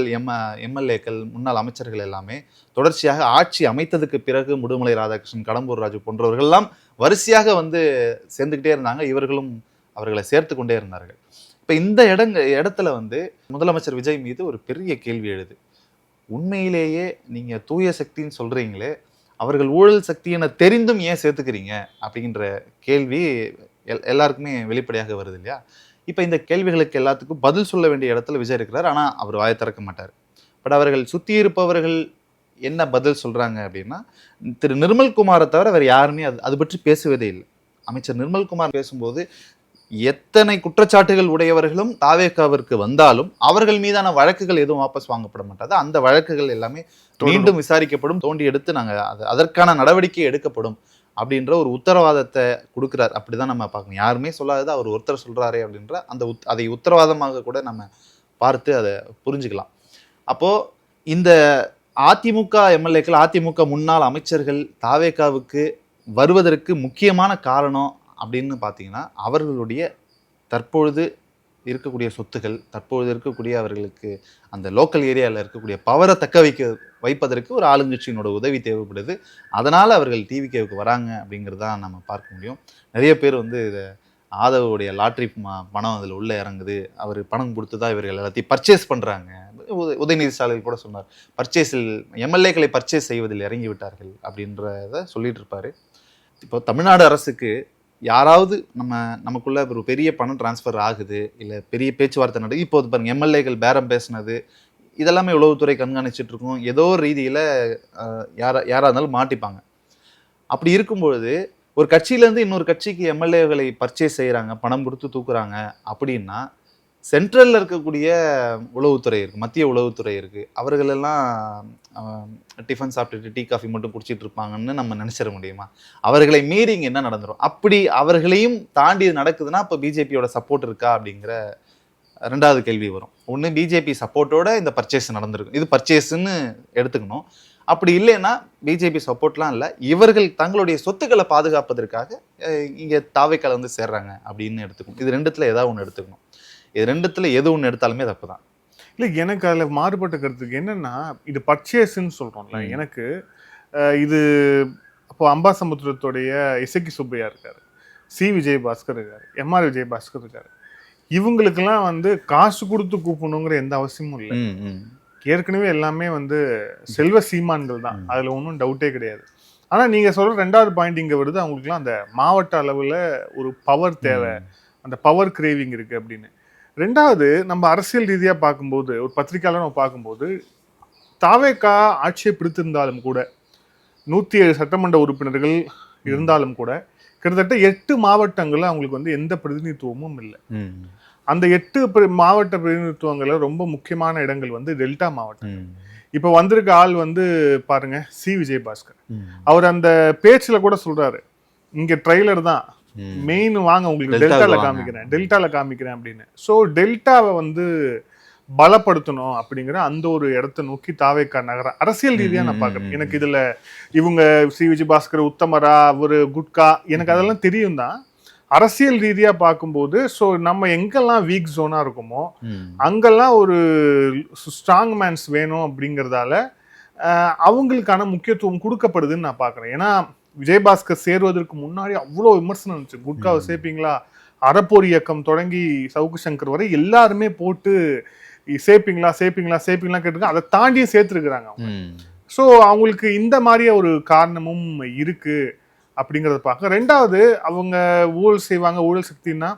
எம்எல்ஏக்கள் முன்னாள் அமைச்சர்கள் எல்லாமே தொடர்ச்சியாக ஆட்சி அமைத்ததுக்கு பிறகு முடுமலை ராதாகிருஷ்ணன், கடம்பூர் ராஜு போன்றவர்கள் எல்லாம் வரிசையாக வந்து சேர்ந்துக்கிட்டே இருந்தாங்க. இவர்களும் அவர்களை சேர்த்து கொண்டே இருந்தார்கள். இப்ப இந்த இடத்துல வந்து முதலமைச்சர் விஜய் மீது ஒரு பெரிய கேள்வி எழுது. உண்மையிலேயே நீங்க தூய சக்தின்னு சொல்றீங்களே, அவர்கள் ஊழல் சக்தி என தெரிந்தும் ஏன் சேர்த்துக்கிறீங்க அப்படின்ற கேள்வி எல்லாருக்குமே வெளிப்படையாக வருது இல்லையா? இப்ப இந்த கேள்விகளுக்கு எல்லாத்துக்கும் பதில் சொல்ல வேண்டிய இடத்துல விஜய் இருக்கிறார். ஆனா அவர் வாயை திறக்க மாட்டார். பட் அவர்கள் சுத்தி இருப்பவர்கள் என்ன பதில் சொல்றாங்க அப்படின்னா, திரு நிர்மல்குமாரை தவிர வேற யாருமே அது பற்றி பேசுவதே இல்லை. அமைச்சர் நிர்மல்குமார் பேசும்போது எத்தனை குற்றச்சாட்டுகள் உடையவர்களும் தாவேக்காவிற்கு வந்தாலும் அவர்கள் மீதான வழக்குகள் எதுவும் வாபஸ் வாங்கப்பட மாட்டாது. அந்த வழக்குகள் எல்லாமே மீண்டும் விசாரிக்கப்படும், தோண்டி எடுத்து நாங்கள் அதற்கான நடவடிக்கை எடுக்கப்படும் அப்படின்ற ஒரு உத்தரவாதத்தை கொடுக்குறார். அப்படிதான் நம்ம பார்க்கணும். யாருமே சொல்லாதது அவர் ஒருத்தர் சொல்றாரே அப்படின்ற அதை உத்தரவாதமாக கூட நம்ம பார்த்து அதை புரிஞ்சுக்கலாம். அப்போ இந்த அதிமுக எம்எல்ஏக்கள், அதிமுக முன்னாள் அமைச்சர்கள் தாவேக்காவுக்கு வருவதற்கு முக்கியமான காரணம் அப்படின்னு பார்த்தீங்கன்னா, அவர்களுடைய தற்பொழுது இருக்கக்கூடிய சொத்துகள், தற்பொழுது இருக்கக்கூடிய அவர்களுக்கு அந்த லோக்கல் ஏரியாவில் இருக்கக்கூடிய பவரை தக்க வைப்பதற்கு ஒரு ஆளுங்கட்சியினோட உதவி தேவைப்படுது. அதனால் அவர்கள் டிவிகேவுக்கு வராங்க அப்படிங்கிறதான் நம்ம பார்க்க முடியும். நிறைய பேர் வந்து இதை ஆதவுடைய லாட்ரி பணம் அதில் உள்ளே இறங்குது, அவர் பணம் கொடுத்து தான் இவர்கள் எல்லாத்தையும் பர்ச்சேஸ் பண்ணுறாங்க. உதயநிதி ஸ்டாலின் கூட சொன்னார், பர்ச்சேஸில் எம்எல்ஏக்களை பர்ச்சேஸ் செய்வதில் இறங்கி விட்டார்கள் அப்படின்றத சொல்லிட்டு இருப்பார். இப்போ தமிழ்நாடு அரசுக்கு யாராவது நமக்குள்ள ஒரு பெரிய பணம் டிரான்ஸ்ஃபர் ஆகுது, இல்லை பெரிய பேச்சுவார்த்தை நடக்குது, இப்போ பாருங்க எம்எல்ஏக்கள் பேரம் பேசினது இதெல்லாமே உளவுத்துறை கண்காணிச்சுட்டு இருக்கும். ஏதோ ரீதியில் யாராக இருந்தாலும் மாட்டிப்பாங்க. அப்படி இருக்கும்பொழுது ஒரு கட்சியிலேருந்து இன்னொரு கட்சிக்கு எம்எல்ஏகளை பர்ச்சேஸ் செய்கிறாங்க, பணம் கொடுத்து தூக்குறாங்க அப்படின்னா, சென்ட்ரலில் இருக்கக்கூடிய உளவுத்துறை இருக்குது, மத்திய உளவுத்துறை இருக்குது, அவர்களெல்லாம் டிஃபன் சாப்பிட்டுட்டு டீ காஃபி மட்டும் குடிச்சிட்டு இருப்பாங்கன்னு நம்ம நினச்சிட முடியுமா? அவர்களை மீறி இங்கே என்ன நடந்துடும்? அப்படி அவர்களையும் தாண்டி நடக்குதுன்னா இப்போ பிஜேபியோட சப்போர்ட் இருக்கா அப்படிங்கிற ரெண்டாவது கேள்வி வரும். ஒன்று, பிஜேபி சப்போர்ட்டோட இந்த பர்ச்சேஸ் நடந்திருக்கும், இது பர்ச்சேஸ்ன்னு எடுத்துக்கணும். அப்படி இல்லைன்னா பிஜேபி சப்போர்ட்லாம் இல்லை, இவர்கள் தங்களுடைய சொத்துக்களை பாதுகாப்பதற்காக இங்கே தாவேக்கால வந்து சேர்றாங்க அப்படின்னு எடுத்துக்கணும். இது ரெண்டுத்துல ஏதாவது ஒன்று எடுத்துக்கணும். இது ரெண்டுத்துல எது ஒன்று எடுத்தாலுமே தப்பு தான். இல்லை, எனக்கு அதில் மாறுபட்ட கருத்துக்கு என்னன்னா, இது பர்ச்சேஸ்ன்னு சொல்கிறோம்ல, எனக்கு இது அப்போ அம்பாசமுத்திரத்துடைய இசக்கி சுப்பையா இருக்காரு, சி விஜயபாஸ்கர் இருக்காரு, எம்ஆர் விஜயபாஸ்கர் இருக்காரு. இவங்களுக்கெல்லாம் வந்து காசு கொடுத்து கூப்பிடணுங்கிற எந்த அவசியமும் இல்லை. ஏற்கனவே எல்லாமே வந்து செல்வ சீமான்கள் தான், அதில் ஒன்றும் டவுட்டே கிடையாது. ஆனால் நீங்கள் சொல்கிற ரெண்டாவது பாயிண்ட் இங்கே வருது, அவங்களுக்குலாம் அந்த மாவட்ட அளவில் ஒரு பவர் தேவை, அந்த பவர் கிரேவிங் இருக்குது அப்படின்னு. ரெண்டாவது, நம்ம அரசியல் ரீதியாக பார்க்கும்போது, ஒரு பத்திரிகையாளர் நம்ம பார்க்கும்போது, தாவேக்கா ஆட்சியை பிடித்திருந்தாலும் கூட 107 சட்டமன்ற உறுப்பினர்கள் இருந்தாலும் கூட கிட்டத்தட்ட 8 மாவட்டங்களில் அவங்களுக்கு வந்து எந்த பிரதிநிதித்துவமும் இல்லை. அந்த 8 மாவட்ட பிரதிநிதித்துவங்களில் ரொம்ப முக்கியமான இடங்கள் வந்து டெல்டா மாவட்டம். இப்போ வந்திருக்க ஆள் வந்து பாருங்க, சி விஜயபாஸ்கர். அவர் அந்த பேச்சில் கூட சொல்றாரு, இங்க ட்ரெய்லர் தான் மெயின், வாங்க உங்களுக்கு டெல்டால காமிக்கிறேன் அப்படின்னு. ஸோ டெல்டாவை வந்து பலப்படுத்தணும் அப்படிங்கிற அந்த ஒரு இடத்த நோக்கி தாவேக்கா நகர அரசியல் ரீதியா நான் பாக்குறேன். எனக்கு இதுல இவங்க சி விஜயபாஸ்கர் உத்தமரா, அவரு குட்கா, எனக்கு அதெல்லாம் தெரியும் தான். அரசியல் ரீதியா பார்க்கும்போது ஸோ நம்ம எங்கெல்லாம் வீக் ஜோனா இருக்குமோ அங்கெல்லாம் ஒரு ஸ்ட்ராங் மேன்ஸ் வேணும் அப்படிங்கிறதால அவங்களுக்கான முக்கியத்துவம் கொடுக்கப்படுதுன்னு நான் பாக்குறேன். ஏன்னா விஜயபாஸ்கர் சேருவதற்கு முன்னாடி அவ்வளோ விமர்சனம் இருந்துச்சு, குட்காவை சேர்ப்பீங்களா, அறப்போர் இயக்கம் தொடங்கி சவுக்கு சங்கர் வரை எல்லாருமே போட்டு சேர்ப்பீங்களா கேட்டிருக்காங்க. அதை தாண்டியே சேர்த்துருக்குறாங்க அவங்க. ஸோ அவங்களுக்கு இந்த மாதிரியே ஒரு காரணமும் இருக்கு அப்படிங்கிறத பார்க்க. ரெண்டாவது, அவங்க ஊழல் செய்வாங்க, ஊழல் சக்தின்னா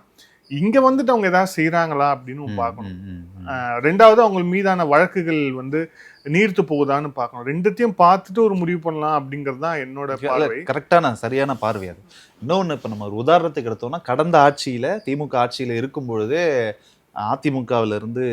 இங்க வந்துட்டு அவங்க ஏதாவது செய்யறாங்களா அப்படின்னு பார்க்கணும். ரெண்டாவது, அவங்க மீதான வழக்குகள் வந்து நீர்த்து போகுதான்னு பார்க்கணும். ரெண்டுத்தையும் பார்த்துட்டு ஒரு முடிவு பண்ணலாம் அப்படிங்கிறது தான் என்னோட பார்வை. கரெக்டான சரியான பார்வை அது. இன்னொன்று, இப்போ நம்ம ஒரு உதாரணத்துக்கு எடுத்தோம்னா, கடந்த ஆட்சியில திமுக ஆட்சியில இருக்கும் பொழுது அதிமுகவில இருந்து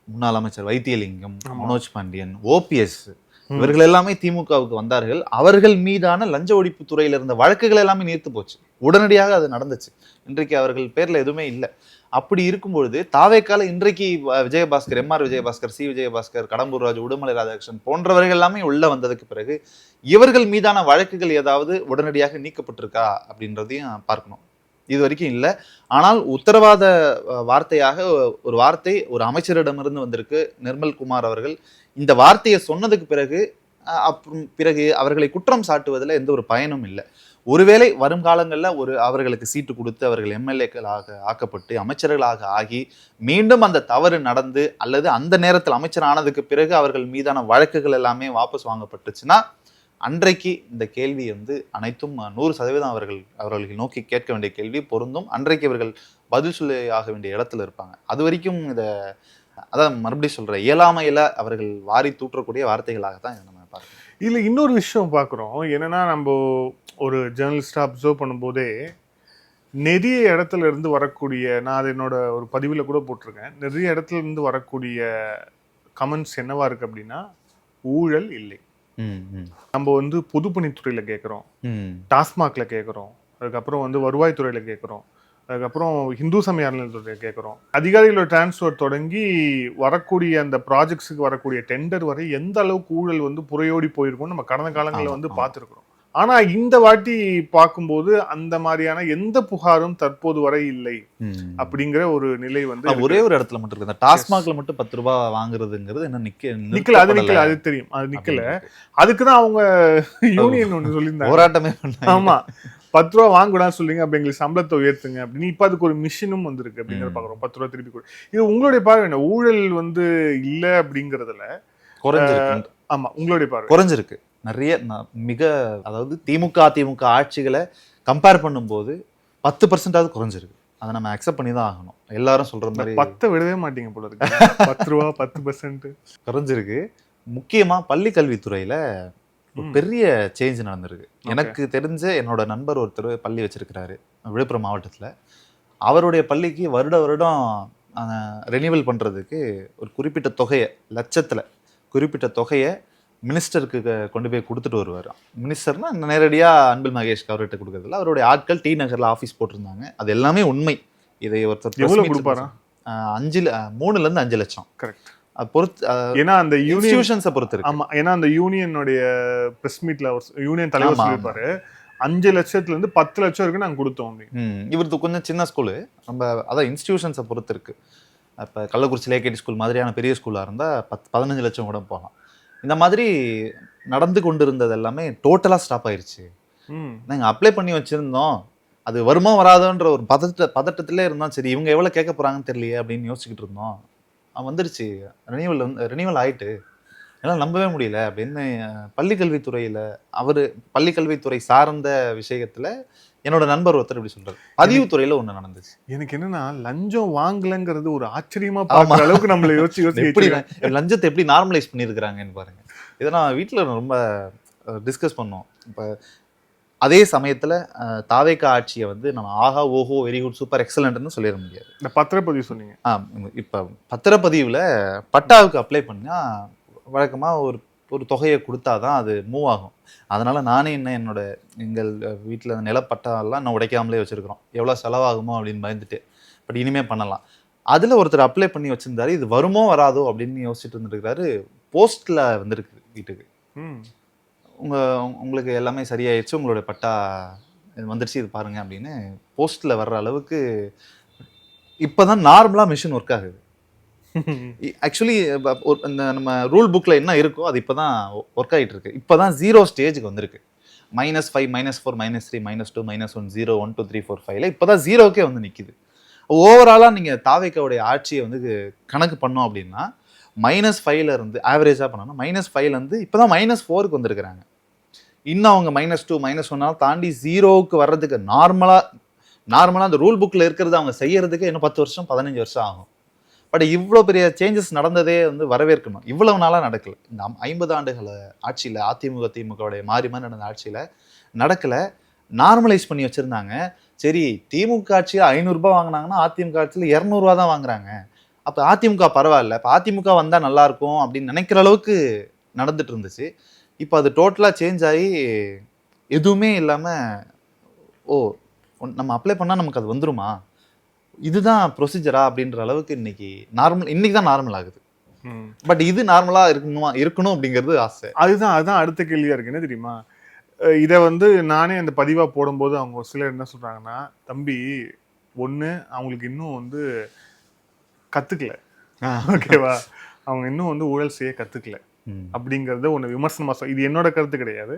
முன்னாள் அமைச்சர் வைத்தியலிங்கம், மனோஜ் பாண்டியன், ஓபிஎஸ் இவர்கள் எல்லாமே திமுகவுக்கு வந்தார்கள். அவர்கள் மீதான லஞ்ச ஒழிப்பு துறையில இருந்த வழக்குகள் எல்லாமே நீர்த்து போச்சு. உடனடியாக அது நடந்துச்சு. இன்றைக்கு அவர்கள் பேர்ல எதுவுமே இல்லை. அப்படி இருக்கும்பொழுது தாவேக்கால இன்றைக்கு விஜயபாஸ்கர், எம்ஆர் விஜயபாஸ்கர், சி விஜயபாஸ்கர், கடம்பூர் ராஜு, உடுமலை ராதாகிருஷ்ணன் போன்றவர்கள் எல்லாமே உள்ள வந்ததுக்கு பிறகு இவர்கள் மீதான வழக்குகள் ஏதாவது உடனடியாக நீக்கப்பட்டிருக்கா அப்படின்றதையும் பார்க்கணும். இது வரைக்கும் இல்லை. ஆனால் உத்தரவாத வார்த்தையாக ஒரு வார்த்தை ஒரு அமைச்சரிடமிருந்து வந்திருக்கு. நிர்மல்குமார் அவர்கள் இந்த வார்த்தையை சொன்னதுக்கு பிறகு அவர்களை குற்றம் சாட்டுவதில் எந்த ஒரு பயனும் இல்லை. ஒருவேளை வருங்காலங்களில் அவர்களுக்கு சீட்டு கொடுத்து அவர்கள் எம்எல்ஏக்களாக ஆக்கப்பட்டு அமைச்சர்களாக ஆகி மீண்டும் அந்த தவறு நடந்து அல்லது அந்த நேரத்தில் அமைச்சர் ஆனதுக்கு பிறகு அவர்கள் மீதான வழக்குகள் எல்லாமே வாபஸ் வாங்கப்பட்டுச்சுன்னா அன்றைக்கு இந்த கேள்வி வந்து அனைத்தும் 100% அவர்கள் நோக்கி கேட்க வேண்டிய கேள்வி பொருந்தும். அன்றைக்கு இவர்கள் பதில் சொல்லி ஆக வேண்டிய இடத்துல இருப்பாங்க. அது வரைக்கும் இதை அதான் மறுபடியும் சொல்றேன், இயலாமையில அவர்கள் வாரி தூற்றக்கூடிய வார்த்தைகளாக தான் இதை நம்ம பார்க்கணும். இதுல இன்னொரு விஷயம் பார்க்குறோம். என்னன்னா, நம்ம ஒரு ஜேர்னலிஸ்டா அப்சர்வ் பண்ணும்போதே நிறைய இடத்துல இருந்து வரக்கூடிய, நான் அது என்னோட ஒரு பதிவில் கூட போட்டிருக்கேன், நிறைய இடத்துல இருந்து வரக்கூடிய கமெண்ட்ஸ் என்னவா இருக்கு அப்படின்னா, ஊழல் இல்லை. நம்ம வந்து பொதுப்பணித்துறையில கேட்குறோம், டாஸ்மாக்ல கேட்குறோம், அதுக்கப்புறம் வந்து வருவாய்த்துறையில கேட்குறோம், அதுக்கப்புறம் இந்து சமய அறநிலையத்துறையில கேட்குறோம். அதிகாரிகளோட டிரான்ஸ்ஃபர் தொடங்கி வரக்கூடிய அந்த ப்ராஜெக்ட்ஸுக்கு வரக்கூடிய டெண்டர் வரை எந்த அளவுக்கு ஊழல் வந்து புறையோடி போயிருக்கும்னு நம்ம கடந்த காலங்களில் வந்து பார்த்துருக்குறோம். ஆனா இந்த வாட்டி பார்க்கும்போது அந்த மாதிரியான எந்த புகாரும் தற்போது வரை இல்லை அப்படிங்கிற ஒரு நிலை வந்து ஒரே ஒரு இடத்துல மட்டும் இருக்கு. டாஸ்மாக்ல மட்டும் 10 ரூபாய் வாங்குறதுங்கிறது என்ன நிக்கல, அது தெரியும், அது நிக்கல. அதுக்குதான் அவங்க யூனியன் ஒண்ணு சொல்லியிருந்தாங்க, போராட்டமே. ஆமா, 10 ரூபா வாங்கக்கூடாது சொல்லுங்க, அப்படி எங்களுக்கு சம்பளத்தை உயர்த்துங்க அப்படின்னு. இப்ப அதுக்கு ஒரு மிஷினும் வந்திருக்கு அப்படிங்கிறத பாக்குறோம். 10 ரூபா திருப்பி கூட. இது உங்களுடைய பார்வை என்ன? ஊழல் வந்து இல்ல அப்படிங்கறதுல குறைஞ்சிருக்கு. ஆமா, உங்களுடைய பார்வை குறைஞ்சிருக்கு நிறைய. அதாவது திமுக ஆட்சிகளை கம்பேர் பண்ணும்போது 10% குறைஞ்சிருக்கு. அதை நம்ம அக்செப்ட் பண்ணி தான் ஆகணும். எல்லாரும் சொல்ற மாதிரி 10 விடவே மாட்டீங்க போல இருக்கு. 10 ரூபா 10% குறைஞ்சிருக்கு. முக்கியமா பள்ளி கல்வித்துறையில பெரிய சேஞ்ச் நடந்திருக்கு. எனக்கு தெரிஞ்ச என்னோட நண்பர் ஒருத்தர் பள்ளி வச்சிருக்கிறாரு விழுப்புரம் மாவட்டத்துல. அவருடைய பள்ளிக்கு வருடம் ரெனிவல் பண்றதுக்கு ஒரு குறிப்பிட்ட தொகையை, லட்சத்துல குறிப்பிட்ட தொகையை மினிஸ்டருக்கு கொண்டு போய் கொடுத்துட்டு வருவார். மினிஸ்டர்னா நேரடியாக அன்பில் மகேஷ் அவர்கிட்ட கொடுக்கறதில்ல, அவருடைய ஆட்கள் டி நகரில் ஆஃபீஸ் போட்டிருந்தாங்க. அது எல்லாமே உண்மை. இதை ஒருத்தர் எவ்வளவு கொடுப்பாரா? 3-5 லட்சம். கரெக்ட். பொறுத்து, ஏன்னா அந்த யூனியன்ஸை பொறுத்து இருக்கு. ஆமா, ஏன்னா அந்த யூனியனுடைய பிரஸ் மீட்ல யூனியன் தலைவர் சொல்லியிருப்பாரு 5 லட்சத்துல இருந்து 10 லட்சம் வரைக்கும் நாங்கள் கொடுத்தோம். இவருக்கு கொஞ்சம் சின்ன ஸ்கூலு, நம்ம அதான் இன்ஸ்டிடியூஷன்ஸை பொறுத்து இருக்கு. இப்போ கள்ளக்குறிச்சி லேகேடி ஸ்கூல் மாதிரியான பெரிய ஸ்கூலாக இருந்தால் 15 லட்சம் கூட போகலாம். இந்த மாதிரி நடந்து கொண்டு இருந்தது எல்லாமே டோட்டலாக ஸ்டாப் ஆயிடுச்சு. நாங்கள் அப்ளை பண்ணி வச்சுருந்தோம், அது வருமா வராதுன்ற ஒரு பதட்டத்திலே இருந்தோம். சரி, இவங்க எவ்வளோ கேட்க போகிறாங்கன்னு தெரியலையே அப்படின்னு யோசிச்சுக்கிட்டு இருந்தோம். வந்துருச்சு, ரெனிவல் ஆயிட்டு, என்னால் நம்பவே முடியல அப்படின்னு. பள்ளிக்கல்வித்துறை சார்ந்த விஷயத்துல என்னோட நண்பர் ஒருத்தர் இப்படி சொல்றாரு. பதிவுத்துறையில ஒண்ணு நடந்துச்சு. எனக்கு என்னன்னா, லஞ்சம் வாங்கலங்கிறது ஒரு ஆச்சரியமா பார்க்குற அளவுக்கு நம்மள யோசிச்சு எப்படி லஞ்சத்தை எப்படி நார்மலைஸ் பண்ணியிருக்கிறாங்கன்னு பாருங்க. இதை நான் வீட்டில் ரொம்ப டிஸ்கஸ் பண்ணோம். இப்போ அதே சமயத்துல தாவேக்கா ஆட்சியை வந்து நம்ம ஆஹா ஓஹோ வெரி குட் சூப்பர் எக்ஸலண்ட்னு சொல்லிட முடியாது. இந்த பத்திரப்பதிவு சொன்னீங்க. இப்போ பத்திரப்பதிவுல பட்டாவுக்கு அப்ளை பண்ணா வழக்கமா ஒரு தொகையை கொடுத்தாதான் அது மூவ் ஆகும். அதனால நானே எங்கள் வீட்டில் நிலப்பட்டாலாம் நான் உடைக்காமலே வச்சிருக்கிறோம். எவ்வளோ செலவாகுமோ அப்படின்னு பயந்துட்டு. பட் இனிமே பண்ணலாம். அதில் ஒருத்தர் அப்ளை பண்ணி வச்சிருந்தாரு. இது வருமோ வராதோ அப்படின்னு யோசிச்சுட்டு இருந்துருக்காரு. போஸ்ட்ல வந்திருக்கு வீட்டுக்கு, உங்களுக்கு எல்லாமே சரியாயிடுச்சு, உங்களோட பட்டா வந்துடுச்சு, இது பாருங்க அப்படின்னு போஸ்ட்ல வர்ற அளவுக்கு இப்போதான் நார்மலா மிஷின் ஒர்க் ஆகுது. ஆக்சுவலி இந்த நம்ம ரூல் புக்ல என்ன இருக்கோ அது இப்போதான் ஒர்க் ஆகிட்டு இருக்கு. இப்போதான் 0 ஸ்டேஜுக்கு வந்திருக்கு. -5 -4 -3 -2 -1 0 1 2 3 4 5ல இப்போதான் 0க்கே வந்து நிக்குது. ஓவராலாக நீங்கள் தாவேக்காவுடைய ஆட்சியை வந்து கணக்கு பண்ணோம் அப்படின்னா -5ல இருந்து ஆவரேஜாக பண்ணோம்னா -5ல இருந்து இப்போ தான் -4க்கு வந்திருக்கிறாங்க. இன்னும் அவங்க -2 -1 தாண்டி 0க்கு வர்றதுக்கு நார்மலாக அந்த ரூல் புக்கில் இருக்கிறது அவங்க செய்யறதுக்கு இன்னும் 10 வருஷம் 15 வருஷம் ஆகும். பட் இவ்வளோ பெரிய சேஞ்சஸ் நடந்ததே வந்து வரவேற்கணும். இவ்வளவு நாளாக நடக்கல. இந்த 50 ஆண்டுகள ஆட்சியில் அதிமுக திமுகவுடைய மாறி மாறி நடந்த ஆட்சியில் நடக்கலை. நார்மலைஸ் பண்ணி வச்சுருந்தாங்க. சரி, திமுக ஆட்சியில் 500 ரூபாய் வாங்கினாங்கன்னா அதிமுக ஆட்சியில் 200 ரூபா தான் வாங்குறாங்க. அப்போ அதிமுக பரவாயில்ல, இப்போ அதிமுக வந்தால் நல்லாயிருக்கும் அப்படின்னு நினைக்கிற அளவுக்கு நடந்துட்டு இருந்துச்சு. இப்போ அது டோட்டலாக சேஞ்ச் ஆகி எதுவுமே இல்லாமல் நம்ம அப்ளை பண்ணால் நமக்கு அது வந்துருமா, இதுதான் ப்ரொசீஜரா அப்படின்ற அளவுக்கு இன்னைக்கு தான் நார்மல் ஆகுது. பட் இது நார்மலாக இருக்கணும் அப்படிங்கிறது ஆசை. அதுதான் அடுத்த கேள்வியாக இருக்கு. என்ன தெரியுமா, இதை வந்து நானே அந்த பதிவாக போடும்போது அவங்க ஒரு சிலர் என்ன சொல்கிறாங்கன்னா, தம்பி ஒன்று அவங்களுக்கு இன்னும் வந்து கற்றுக்கல, ஓகேவா, அவங்க இன்னும் வந்து ஊழல் செய்ய கற்றுக்கல அப்படிங்கிறத ஒன்று விமர்சனமாக இது என்னோட கருத்து கிடையாது,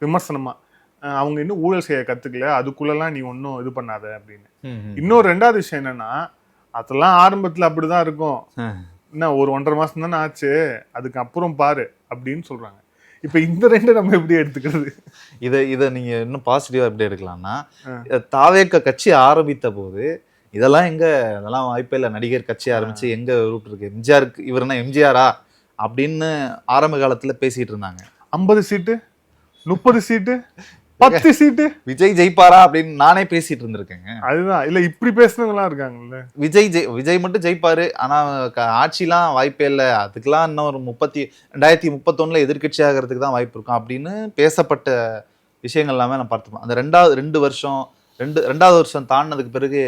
விமர்சனமாக அவங்க இன்னும் ஊழல் செய்ய கற்றுக்கல, அதுக்குள்ளெல்லாம் நீ ஒன்றும் இது பண்ணாத அப்படின்னு. இன்னொரு ரெண்டாவது விஷயம் என்னன்னா, அதெல்லாம் ஆரம்பத்தில் அப்படி தான் இருக்கும், என்ன ஒரு 1.5 மாதம் தானே ஆச்சு, அதுக்கு அப்புறம் பாரு அப்படின்னு சொல்கிறாங்க. இப்போ இந்த ரெண்டு நம்ம எப்படி எடுத்துக்கிறது? இதை நீங்கள் இன்னும் பாசிட்டிவாக எப்படி எடுக்கலாம்னா, தாவேக்க கட்சி ஆரம்பித்த போது இதெல்லாம் அதெல்லாம் வாய்ப்பே இல்லை, நடிகர் கட்சி ஆரம்பிச்சு எங்க ரூட் இருக்கு, எம்ஜிஆருக்கு இவருன்னா எம்ஜிஆரா அப்படின்னு ஆரம்ப காலத்தில் பேசிட்டு இருந்தாங்க. 50 சீட்டு 30 சீட்டு 10 சீட்டு விஜய் ஜெயிப்பாரா அப்படின்னு நானே பேசிட்டு இருந்திருக்கேங்க. அதுதான் இல்ல, இப்படி பேசுனவங்களாம் இருக்காங்கல்ல. விஜய் மட்டும் ஜெயிப்பாரு, ஆனா ஆட்சிலாம் வாய்ப்பே இல்லை, அதுக்கெல்லாம் இன்னும் ஒரு 2031 எதிர்கட்சி ஆகிறதுக்கு தான் வாய்ப்பு இருக்கும் அப்படின்னு பேசப்பட்ட விஷயங்கள் எல்லாமே நான் பார்த்துப்போம். அந்த ரெண்டாவது வருஷம் தாண்டினதுக்கு பிறகு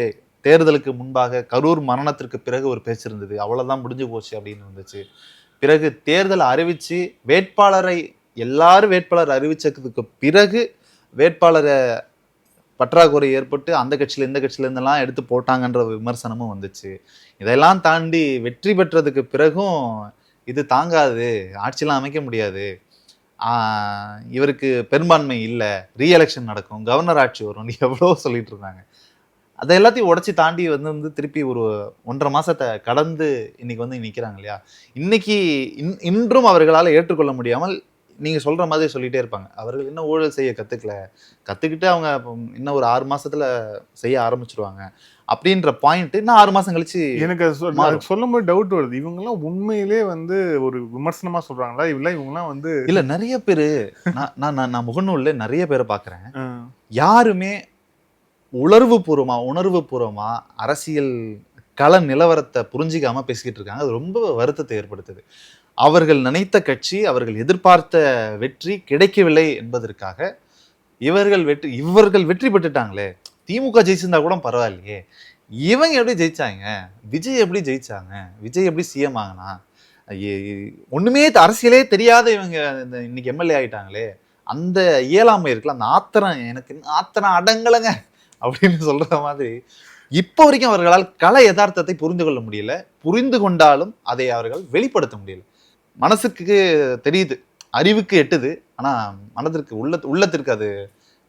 தேர்தலுக்கு முன்பாக கரூர் மரணத்திற்கு பிறகு ஒரு பேச்சு இருந்தது, அவ்வளவுதான் முடிஞ்சு போச்சு அப்படின்னு இருந்துச்சு. பிறகு தேர்தல் அறிவிச்சு எல்லாரும் வேட்பாளர் அறிவிச்சதுக்கு பிறகு வேட்பாளரை பற்றாக்குறை ஏற்பட்டு அந்த கட்சியில இந்த கட்சியில இருந்தெல்லாம் எடுத்து போட்டாங்கன்ற விமர்சனமும் வந்துச்சு. இதெல்லாம் தாண்டி வெற்றி பெற்றதுக்கு பிறகும் இது தாங்காது, ஆட்சியெல்லாம் அமைக்க முடியாது, இவருக்கு பெரும்பான்மை இல்லை, ரீஎலெக்ஷன் நடக்கும், கவர்னர் ஆட்சி வரும், எவ்வளோ சொல்லிட்டு இருந்தாங்க. அதை எல்லாத்தையும் உடச்சி தாண்டி வந்து திருப்பி ஒரு 1.5 மாசத்தை கடந்து இன்னைக்கு வந்து நிற்கிறாங்க இல்லையா. இன்றும் அவர்களால் ஏற்றுக்கொள்ள முடியாமல் நீங்கள் சொல்கிற மாதிரி சொல்லிகிட்டே இருப்பாங்க, அவர்கள் இன்னும் ஊழல் செய்ய கற்றுக்கிட்டு அவங்க இன்னும் ஒரு 6 மாசத்துல செய்ய ஆரம்பிச்சிருவாங்க அப்படின்ற பாயிண்ட் இன்னும் 6 மாசம் கழிச்சு எனக்கு சொல்லும்போது டவுட் வருது. இவங்கெல்லாம் உண்மையிலே வந்து ஒரு விமர்சனமாக சொல்கிறாங்களா, இவங்கெல்லாம் வந்து இல்லை. நிறைய பேர் நான் முகநூலில் நிறைய பேரை பார்க்குறேன், யாருமே உணர்வு பூர்வமா அரசியல் கள நிலவரத்தை புரிஞ்சிக்காம பேசிக்கிட்டு இருக்காங்க. அது ரொம்ப வருத்தத்தை ஏற்படுத்துது. அவர்கள் நினைத்த கட்சி, அவர்கள் எதிர்பார்த்த வெற்றி கிடைக்கவில்லை என்பதற்காக இவர்கள் வெற்றி பெற்றுட்டாங்களே, திமுக ஜெயிச்சிருந்தா கூட பரவாயில்லையே, இவங்க எப்படி ஜெயிச்சாங்க, விஜய் எப்படி ஜெயிச்சாங்க, விஜய் எப்படி சிஎம் ஆகினா, ஒண்ணுமே அரசியலே தெரியாத இவங்க இன்னைக்கு எம்எல்ஏ ஆயிட்டாங்களே, அந்த இயலாமை இருக்குல்ல, அந்த ஆத்திரம், எனக்கு ஆத்திரம் அடங்கலைங்க அப்படின்னு சொல்ற மாதிரி இப்போ வரைக்கும் அவர்களால் கள யதார்த்தத்தை புரிந்து கொள்ள முடியல. புரிந்து கொண்டாலும் அதை அவர்கள் வெளிப்படுத்த முடியல. மனசுக்கு தெரியுது, அறிவுக்கு எட்டுது, ஆனா மனதிற்கு உள்ளத்திற்கு அது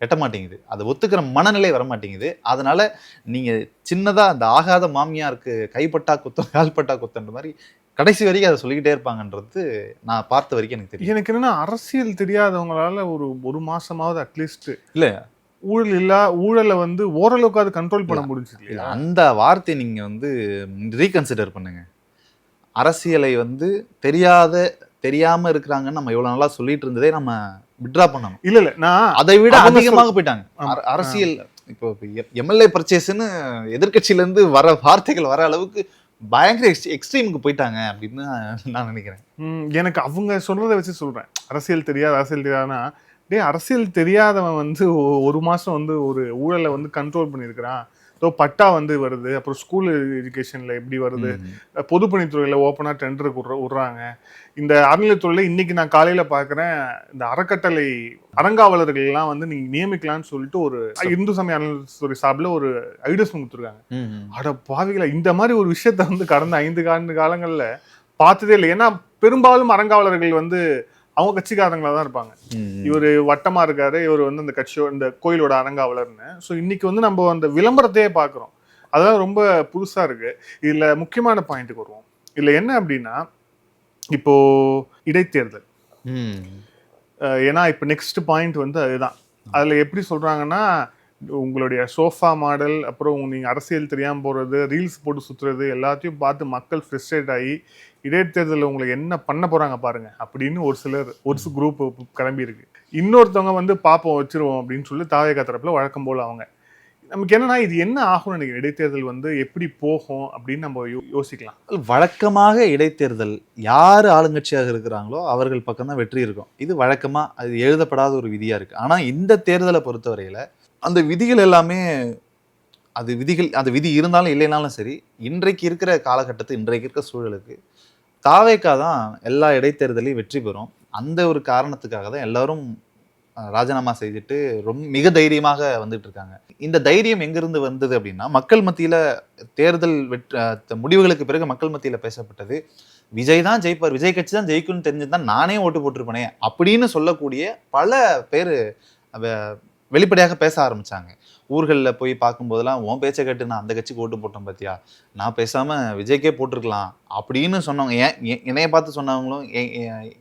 எட்ட மாட்டேங்குது, அதை ஒத்துக்கிற மனநிலை வர மாட்டேங்குது. அதனால நீங்க சின்னதா அந்த ஆகாத மாமியாருக்கு கைப்பட்டா குத்தம் கால்பட்டா குத்தன்ற மாதிரி கடைசி வரைக்கும் அதை சொல்லிக்கிட்டே இருப்பாங்கன்றது நான் பார்த்த வரைக்கும் எனக்கு தெரியும். எனக்கு என்னன்னா, அரசியல் தெரியாதவங்களால ஒரு மாசமாவது அட்லீஸ்ட் இல்ல ஊழலை வந்து ஓரளவுக்கு அது கண்ட்ரோல் பண்ண முடிஞ்சு. அந்த வார்த்தையை நீங்க வந்து ரீகன்சிடர் பண்ணுங்க. அரசியலை வந்து தெரியாம இருக்கிறாங்கன்னு நம்ம எவ்வளவு நல்லா சொல்லிட்டு இருந்ததே நம்ம விட்ரா பண்ணணும். இல்ல நான் அதை விட அதிகமாக போயிட்டாங்க. அரசியல் இப்போ எம்எல்ஏ பர்ச்சேஸ்ன்னு எதிர்கட்சியில இருந்து வர வார்த்தைகள் வர அளவுக்கு பயங்கர எக்ஸ்ட்ரீமுக்கு போயிட்டாங்க அப்படின்னு நான் நினைக்கிறேன். எனக்கு அவங்க சொல்றதை வச்சு சொல்றேன், அரசியல் தெரியாதுன்னா, அரசியல் தெரியாதவன் வந்து ஒரு மாசம் வந்து ஒரு ஊழலை வந்து கண்ட்ரோல் பண்ணியிருக்கிறான், பட்டா வந்து வருது, அப்புறம் ஸ்கூல் எஜுகேஷன்ல எப்படி வருது, பொதுப்பணித்துறையில ஓப்பனா டெண்டருக்கு விடுறாங்க, இந்த அறநிலையத்துறையில இன்னைக்கு நான் காலையில பாக்குறேன், இந்த அறக்கட்டளை அறங்காவலர்கள் எல்லாம் வந்து நீங்க நியமிக்கலாம்னு சொல்லிட்டு ஒரு இந்து சமய அறநிலையத்துறை சார்பில் ஒரு ஐடியாஸ் கொடுத்துருக்காங்க. அட பாவிகளா, இந்த மாதிரி ஒரு விஷயத்த வந்து கடந்த 5 காலங்கள்ல பார்த்ததே இல்லை. ஏன்னா பெரும்பாலும் அறங்காவலர்கள் வந்து அவங்க கட்சிக்காரங்களா தான் இருப்பாங்க. இவர் வட்டமா இருக்காரு, இவர் வந்து அந்த கட்சியோ இந்த கோயிலோட அரங்காவலர்னு. ஸோ இன்னைக்கு வந்து நம்ம அந்த விளம்பரத்தையே பார்க்குறோம். அதெல்லாம் ரொம்ப புதுசா இருக்கு. இதுல முக்கியமான பாயிண்ட்டுக்கு வருவோம். இதுல என்ன அப்படின்னா, இப்போ இடைத்தேர்தல். ஏன்னா இப்போ நெக்ஸ்ட் பாயிண்ட் வந்து அதுதான். அதுல எப்படி சொல்றாங்கன்னா, உங்களுடைய சோஃபா மாடல், அப்புறம் நீங்க அரசியல் தெரியாம போறது, ரீல்ஸ் போட்டு சுத்துறது எல்லாத்தையும் பார்த்து மக்கள் ஃப்ரஸ்ட்ரேட் ஆகி இடைத்தேர்தலில் உங்களுக்கு என்ன பண்ண போறாங்க பாருங்க அப்படின்னு ஒரு குரூப் கிளம்பி இருக்கு. இன்னொருத்தவங்க வந்து பாப்போம் வச்சிருவோம் அப்படின்னு சொல்லி தாவேகா தரப்புல வழக்கம் போல அவங்க. நமக்கு என்னன்னா, இது என்ன ஆகும்னு நினைக்கிறேன், இடைத்தேர்தல் வந்து எப்படி போகும் அப்படின்னு நம்ம யோசிக்கலாம். வழக்கமாக இடைத்தேர்தல் யார் ஆளுங்கட்சியாக இருக்கிறாங்களோ அவர்கள் பக்கம் தான் வெற்றி இருக்கும். இது வழக்கமா அது எழுதப்படாத ஒரு விதியா இருக்கு. ஆனா இந்த தேர்தலை பொறுத்தவரையில அந்த விதிகள் எல்லாமே அந்த விதி இருந்தாலும் இல்லைனாலும் சரி, இன்றைக்கு இருக்கிற காலகட்டத்து இன்றைக்கு இருக்கிற சூழலுக்கு தாவேகா தான் எல்லா இடைத்தேர்தலையும் வெற்றி பெறும். அந்த ஒரு காரணத்துக்காக தான் எல்லாரும் ராஜினாமா செய்துட்டு ரொம்ப மிக தைரியமாக வந்துட்டு இருக்காங்க. இந்த தைரியம் எங்கிருந்து வந்தது அப்படின்னா, மக்கள் மத்தியில தேர்தல் முடிவுகளுக்கு பிறகு மக்கள் மத்தியில பேசப்பட்டது, விஜய் தான் ஜெயிப்பார், விஜய் கட்சி தான் ஜெயிக்கும்னு தெரிஞ்சுதான் நானே ஓட்டு போட்டிருப்பேனே அப்படின்னு சொல்லக்கூடிய பல பேர் வெளிப்படையாக பேச ஆரம்பிச்சாங்க. ஊர்களில் போய் பார்க்கும்போதெல்லாம் உன் பேச்சை கேட்டு நான் அந்த கட்சிக்கு ஓட்டு போட்டேன் பார்த்தியா, நான் பேசாமல் விஜய்க்கே போட்டிருக்கலாம் அப்படின்னு சொன்னவங்க, என்னைய பார்த்து சொன்னவங்களும்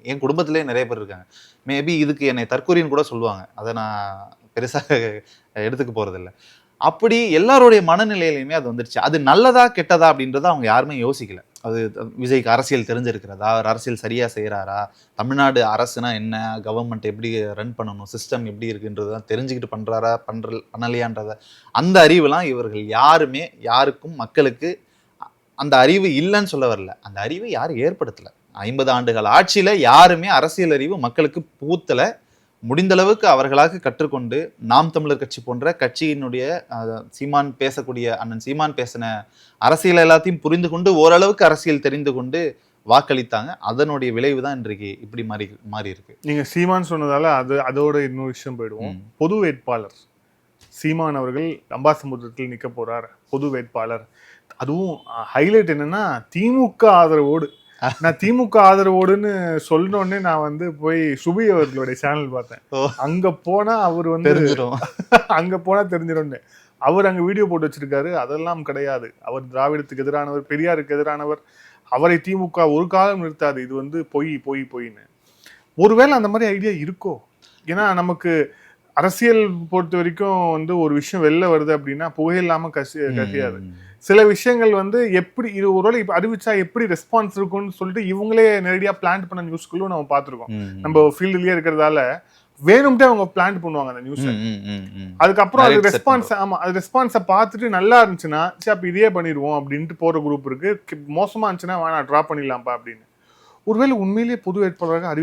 என் குடும்பத்திலே நிறைய பேர் இருக்காங்க. மேபி இதுக்கு என்னை தற்கொலைன்னு கூட சொல்லுவாங்க. அதை நான் பெருசாக எடுத்துக்க போகிறதில்ல. அப்படி எல்லாருடைய மனநிலையிலையுமே அது வந்துடுச்சு. அது நல்லதா கெட்டதா அப்படின்றத அவங்க யாருமே யோசிக்கல. அது விஜய்க்கு அரசியல் தெரிஞ்சிருக்கிறதா, அரசியல் சரியா செய்கிறாரா, தமிழ்நாடு அரசுனா என்ன, கவர்மெண்ட் எப்படி ரன் பண்ணணும், சிஸ்டம் எப்படி இருக்குன்றதான் தெரிஞ்சுக்கிட்டு பண்ணுறாரா பண்ணலையான்றத அந்த அறிவுலாம் இவர்கள் யாருமே யாருக்கும் மக்களுக்கு அந்த அறிவு இல்லைன்னு சொல்ல வரல. அந்த அறிவை யாரும் ஏற்படுத்தலை. 50 ஆண்டுகள் ஆட்சியில் யாருமே அரசியல் அறிவு மக்களுக்கு பூத்தலை. முடிந்த அளவுக்கு அவர்களாக கற்றுக்கொண்டு நாம் தமிழர் கட்சி போன்ற கட்சியினுடைய சீமான் பேசக்கூடிய அண்ணன் சீமான் பேசின அரசியல் எல்லாத்தையும் புரிந்து கொண்டு ஓரளவுக்கு அரசியல் தெரிந்து கொண்டு வாக்களித்தாங்க. அதனுடைய விளைவு தான் இன்றைக்கு இப்படி மாறி இருக்கு. நீங்க சீமான் சொன்னதால அதோட இன்னொரு விஷயம் போயிடுவோம். பொது வேட்பாளர் சீமான் அவர்கள் அம்பாசமுத்திரத்தில் நிற்க போறார், பொது வேட்பாளர். அதுவும் ஹைலைட் என்னன்னா, திமுக ஆதரவோடு. நான் திமுக ஆதரவோடுன்னு சொன்னோடனே நான் வந்து போய் சுபி அவர்களுடைய சேனல் பார்த்தேன். அங்க போனா அவர் வந்து அங்க போனா தெரிஞ்சிடும். அவர் அங்க வீடியோ போட்டு வச்சிருக்காரு. அதெல்லாம் கிடையாது, அவர் திராவிடத்துக்கு எதிரானவர், பெரியாருக்கு எதிரானவர், அவரை திமுக ஒரு காலம் நிறுத்தாது, இது வந்து பொய்ன்னு. ஒருவேளை அந்த மாதிரி ஐடியா இருக்கோ? ஏன்னா நமக்கு அரசியல் பொறுத்த வரைக்கும் வந்து ஒரு விஷயம் வெளில வருது அப்படின்னா புகையில்லாம கசியாது. சில விஷயங்கள் வந்து எப்படி இது ஒருவேளை இப்ப அறிவிச்சா எப்படி ரெஸ்பான்ஸ் இருக்கும்னு சொல்லிட்டு இவங்களே நேரடியா பிளான் பண்ண நியூஸ்களும் நம்ம பார்த்துருக்கோம். நம்ம ஃபீல்டுலயே இருக்கிறதால வேணும்ட்டே அவங்க பிளான் பண்ணுவாங்க அந்த நியூஸ். அதுக்கப்புறம் அது ரெஸ்பான்ஸ், ஆமா, அது ரெஸ்பான்ஸை பார்த்துட்டு நல்லா இருந்துச்சுன்னா சரி அப்ப இதே பண்ணிடுவோம் அப்படின்ட்டு போற குரூப் இருக்கு. மோசமா இருந்துச்சுன்னா வேணா ட்ராப் பண்ணிடலாம்ப்பா அப்படின்னு. ஒருவேளை உண்மையிலேயே பொது வேட்பாளராக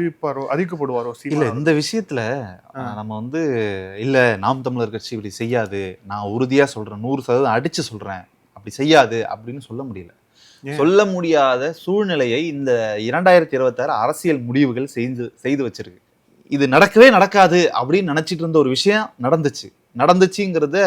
அறிவிக்கப்படுவாரோ? இல்ல, இந்த விஷயத்துல நம்ம வந்து இல்ல நாம் தமிழர் கட்சி இப்படி செய்யாது, நான் உறுதியா சொல்றேன், 100% அடிச்சு சொல்றேன், அப்படி செய்யாது அப்படின்னு சொல்ல முடியல. சொல்ல முடியாத சூழ்நிலையை இந்த 2026 அரசியல் முடிவுகள் செய்து வச்சிருக்கு. இது நடக்கவே நடக்காது அப்படின்னு நினைச்சிட்டு இருந்த ஒரு விஷயம் நடந்துச்சுங்கிறத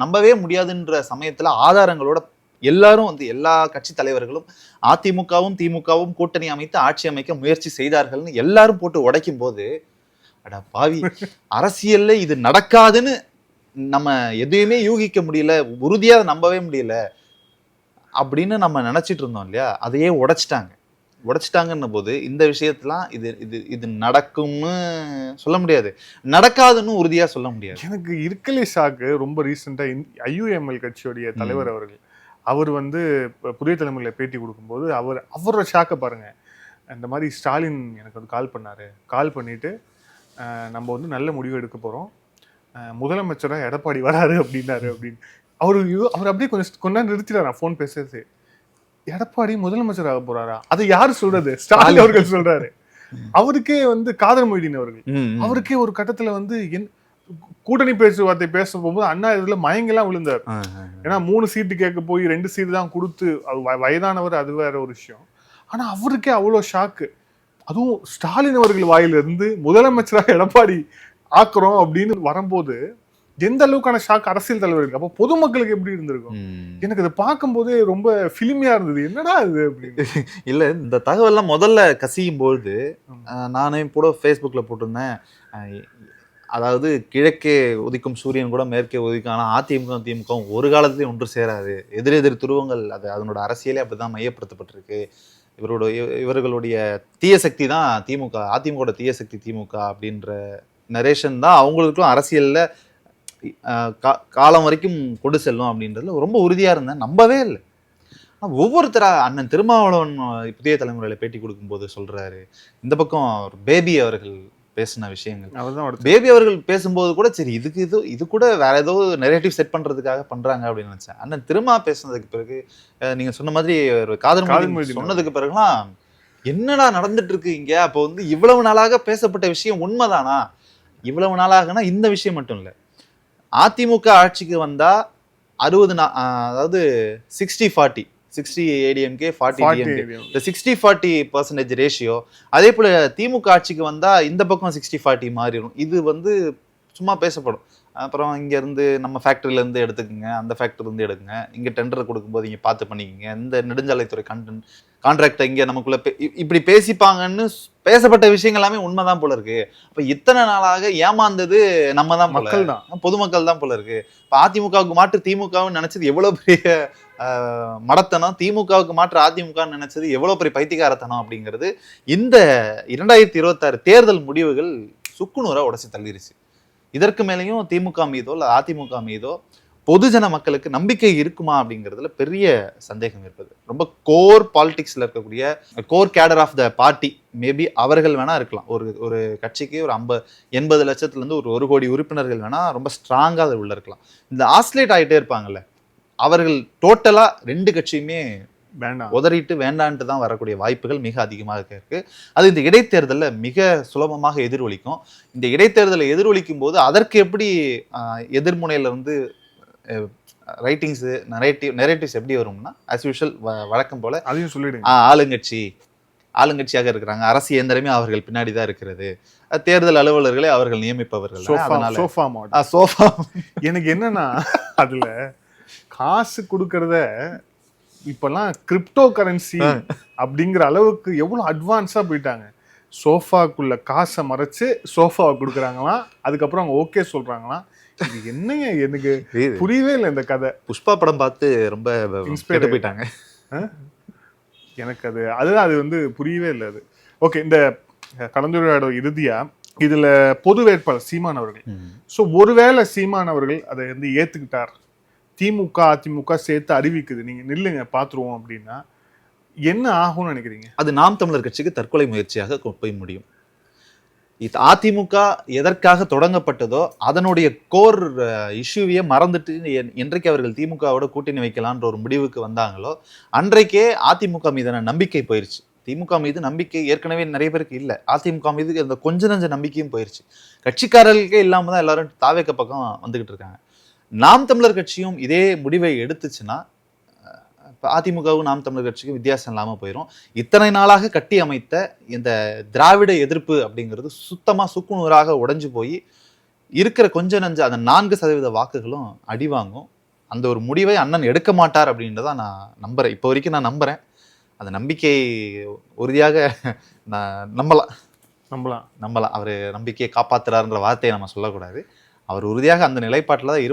நம்பவே முடியாதுன்ற சமயத்துல ஆதாரங்களோட எல்லாரும் வந்து எல்லா கட்சி தலைவர்களும் அதிமுகவும் திமுகவும் கூட்டணி அமைத்து ஆட்சி அமைக்க முயற்சி செய்தார்கள்னு எல்லாரும் போட்டு உடைக்கும் போது, அட பாவி, அரசியல்ல இது நடக்காதுன்னு நம்ம எதையுமே யூகிக்க முடியல, உறுதியா நம்பவே முடியல அப்படின்னு நம்ம நினைச்சிட்டு இருந்தோம் இல்லையா, அதையே உடைச்சிட்டாங்கன்ன போது இந்த விஷயத்தெல்லாம் இது நடக்கும்னு சொல்ல முடியாது, நடக்காதுன்னு உறுதியா சொல்ல முடியாது. எனக்கு இருக்கலே ஷாக்கு. ரொம்ப ரீசெண்டா IUML கட்சியோடைய தலைவர் அவர்கள், அவர் வந்து புதிய தலைமுறையில பேட்டி கொடுக்கும்போது அவரோட ஷாக்கை பாருங்க. இந்த மாதிரி ஸ்டாலின் எனக்கு வந்து கால் பண்ணிட்டு நம்ம வந்து நல்ல முடிவு எடுக்க போறோம், முதலமைச்சராக எடப்பாடி வராரு அப்படின்னாரு அப்படின்னு. அவர் அப்படியே கொஞ்ச நேரம் நிறுத்திட்டாரா ஃபோன் பேசுறது. எடப்பாடி முதலமைச்சராக போறாரா? அது யாரு சொல்றது? ஸ்டாலின் அவர்கள் சொல்றாரு. அவருக்கே வந்து காதர் மொய்தீன் அவர்கள் அவருக்கே ஒரு கட்டத்துல வந்து கூட்டணி பேச்சுவார்த்தை பேச போகும்போது அண்ணா இதுல மயங்கெல்லாம் விழுந்தார். ஏன்னா 3 சீட்டு கேட்க போய் 2 சீட்டு தான் கொடுத்து, வயதானவர், அது வேற ஒரு விஷயம். ஆனா அவருக்கே அவ்வளோ ஷாக்கு. அதுவும் ஸ்டாலின் அவர்கள் வாயிலிருந்து முதலமைச்சராக எடப்பாடி ஆக்குறோம் அப்படின்னு வரும்போது எந்த அளவுக்கான ஷாக் அரசியல் தலைவருக்கு, அப்போ பொதுமக்களுக்கு எப்படி இருந்திருக்கும்? எனக்கு இதை பார்க்கும்போதே ரொம்ப ஃபிலிமியா இருந்தது. என்னடா இது அப்படின்னு. இல்ல இந்த தகவல்லாம் முதல்ல கசியும் பொழுது நானே கூட ஃபேஸ்புக்ல போட்டிருந்தேன். அதாவது கிழக்கே உதிக்கும் சூரியன் கூட மேற்கே உதிக்கும், ஆனால் அதிமுக திமுகவும் ஒரு காலத்திலேயும் ஒன்று சேராது. எதிரெதிர் துருவங்கள், அது அதனோட அரசியலே அப்படிதான் மையப்படுத்தப்பட்டிருக்கு. இவர்களுடைய தீய சக்தி தான் திமுக, அதிமுக தீய சக்தி திமுக அப்படின்ற நரேஷன் தான் அவங்களுக்கும் அரசியல்ல காலம் வரைக்கும் கொண்டு செல்லும் அப்படின்றதுல ரொம்ப உறுதியா இருந்தேன். நம்பவே இல்லை. ஒவ்வொருத்தரா அண்ணன் திருமாவளவன் புதிய தலைமுறையில பேட்டி கொடுக்கும்போது சொல்றாரு, இந்த பக்கம் பேபி அவர்கள் பேசின விஷயங்கள், பேபி அவர்கள் பேசும்போது கூட சரி இது கூட வேற ஏதோ நெரேட்டிவ் செட் பண்றதுக்காக பண்றாங்க அப்படின்னு நினைச்சேன். அண்ணன் திருமா பேசுனதுக்கு பிறகு நீங்க சொன்ன மாதிரி காதல் சொன்னதுக்கு பிறகுலாம் என்னடா நடந்துட்டு இருக்கு இங்க. அப்போ வந்து இவ்வளவு நாளாக பேசப்பட்ட விஷயம் உண்மைதானா? இவ்வளவு நாளாகனா இந்த விஷயம் மட்டும் இல்லை, அதிமுக ஆட்சிக்கு வந்தா 60 அதாவது 60-40 60 ADMK 40 DMK, இந்த 60-40% ரேஷியோ. அதே போல திமுக ஆட்சிக்கு வந்தா இந்த பக்கம் 60-40 மாறிடும். இது வந்து சும்மா பேசப்படும். அப்புறம் இங்க இருந்து நம்ம ஃபேக்டரியில இருந்து எடுத்துக்கோங்க, அந்த ஃபேக்டரி இருந்து எடுக்குங்க, இங்க டெண்டர் கொடுக்கும்போது இங்க பார்த்து பண்ணிக்கோங்க, இந்த நெடுஞ்சாலைத்துறை கான்ட்ராக்டை இங்க நமக்குள்ள இப்படி பேசிப்பாங்கன்னு பேசப்பட்ட விஷயங்கள் எல்லாமே உண்மைதான் போல இருக்கு. அப்ப இத்தனை நாளாக ஏமாந்தது நம்ம தான், மக்கள் தான், பொதுமக்கள் தான் போல இருக்கு. இப்ப அதிமுகவுக்கு மாற்று திமுகவுன்னு நினைச்சது எவ்வளவு பெரிய மடத்தனம், திமுகவுக்கு மாற்று அதிமுக நினைச்சது எவ்வளவு பெரிய பைத்தியக்காரத்தனம் அப்படிங்கிறது இந்த 2026 தேர்தல் முடிவுகள் சுக்குநூறா உடைச்சு தள்ளிருச்சு. இதற்கு மேலேயும் திமுக மீதோ இல்ல அதிமுக மீதோ பொதுஜன மக்களுக்கு நம்பிக்கை இருக்குமா அப்படிங்கிறதுல பெரிய சந்தேகம் இருப்பது. ரொம்ப கோர் பாலிடிக்ஸ்ல இருக்கக்கூடிய core cadre of the party, maybe அவர்கள் வேணா இருக்கலாம். ஒரு கட்சிக்கு ஒரு 80 லட்சத்துல இருந்து ஒரு 1 கோடி உறுப்பினர்கள் வேணா ரொம்ப ஸ்ட்ராங்கா அது உள்ள இருக்கலாம். இந்த ஆஸ்லேட் ஆகிட்டே இருப்பாங்கல்ல, அவர்கள் டோட்டலா 2 கட்சியுமே உதறிட்டு வேண்டான்ட்டு தான் வரக்கூடிய வாய்ப்புகள் மிக அதிகமாக இருக்கு. அது இந்த இடைத்தேர்தலில் மிக சுலபமாக எதிரொலிக்கும். இந்த இடைத்தேர்தலை எதிரொலிக்கும் போது அதற்கு எப்படி எதிர்முனையில இருந்து ரைட்டிங்ஸ் நரேட்டிவ்ஸ் எப்படி வரும்னா, ஆஸ் யூஷுவல் வழக்கம் போல அதையும் சொல்லிடுங்க, ஆளுங்கட்சியாக இருக்கிறாங்க, அரசு இயந்திரமே அவர்கள் பின்னாடி தான் இருக்கிறது, தேர்தல் அலுவலர்களே அவர்கள் நியமிப்பவர்கள். சோஃபா எனக்கு என்னன்னா, அதுல காசு கொடுக்கறத இப்பெல்லாம் கிரிப்டோ கரன்சி அப்படிங்கிற அளவுக்கு எவ்வளவு அட்வான்ஸா போயிட்டாங்க. சோஃபாக்குள்ள காசை மறைச்சு சோஃபாவை கொடுக்குறாங்களாம், அதுக்கப்புறம் அவங்க ஓகே சொல்றாங்களாம். இது என்னங்க, எனக்கு புரியவே இல்லை இந்த கதை. புஷ்பா படம் பார்த்து ரொம்ப இன்ஸ்பயர்ட் போயிட்டாங்க எனக்கு. அதுதான் அது வந்து புரியவே இல்லை அது. ஓகே, இந்த கலந்துரையாடல் இறுதியா இதுல பொது வேட்பாளர் சீமான் அவர்கள், ஸோ ஒருவேளை சீமான் அவர்கள் அதை வந்து ஏத்துக்கிட்டார், திமுக அதிமுக சேர்த்து அறிவிக்குது, நீங்க நில்லுங்க பாத்துருவோம் அப்படின்னா என்ன ஆகும்னு நினைக்கிறீங்க? அது நாம் தமிழர் கட்சிக்கு தற்கொலை முயற்சியாக போய் முடியும். அதிமுக எதற்காக தொடங்கப்பட்டதோ அதனுடைய கோர் இஷ்யூவையே மறந்துட்டு என்றைக்கு அவர்கள் திமுகவோட கூட்டணி வைக்கலான்ற ஒரு முடிவுக்கு வந்தாங்களோ அன்றைக்கே அதிமுக மீதான நம்பிக்கை போயிருச்சு. திமுக மீது நம்பிக்கை ஏற்கனவே நிறைய பேருக்கு இல்லை, அதிமுக மீது அந்த கொஞ்ச நஞ்ச நம்பிக்கையும் போயிருச்சு. கட்சிக்காரர்களுக்கே இல்லாம தான் எல்லாரும் தாவேக்க பக்கம் வந்துகிட்டு இருக்காங்க. நாம் தமிழர் கட்சியும் இதே முடிவை எடுத்துச்சுன்னா அதிமுகவும் நாம் தமிழர் கட்சிக்கும் வித்தியாசம் இல்லாமல் போயிடும். இத்தனை நாளாக கட்டி அமைத்த இந்த திராவிட எதிர்ப்பு அப்படிங்கிறது சுத்தமாக சுக்குநூறாக உடைஞ்சு போய் இருக்கிற கொஞ்ச நஞ்ச அந்த 4% வாக்குகளும் அடிவாங்கும். அந்த ஒரு முடிவை அண்ணன் எடுக்க மாட்டார் அப்படின்றத நான் நம்புறேன். இப்போ வரைக்கும் நான் நம்புறேன். அந்த நம்பிக்கை உறுதியாக நான் நம்பலாம். அவர் நம்பிக்கையை காப்பாத்துறாருன்ற வார்த்தையை நம்ம சொல்லக்கூடாது. அவர் உறுதியாக அந்த நிலைப்பாட்டில் தான்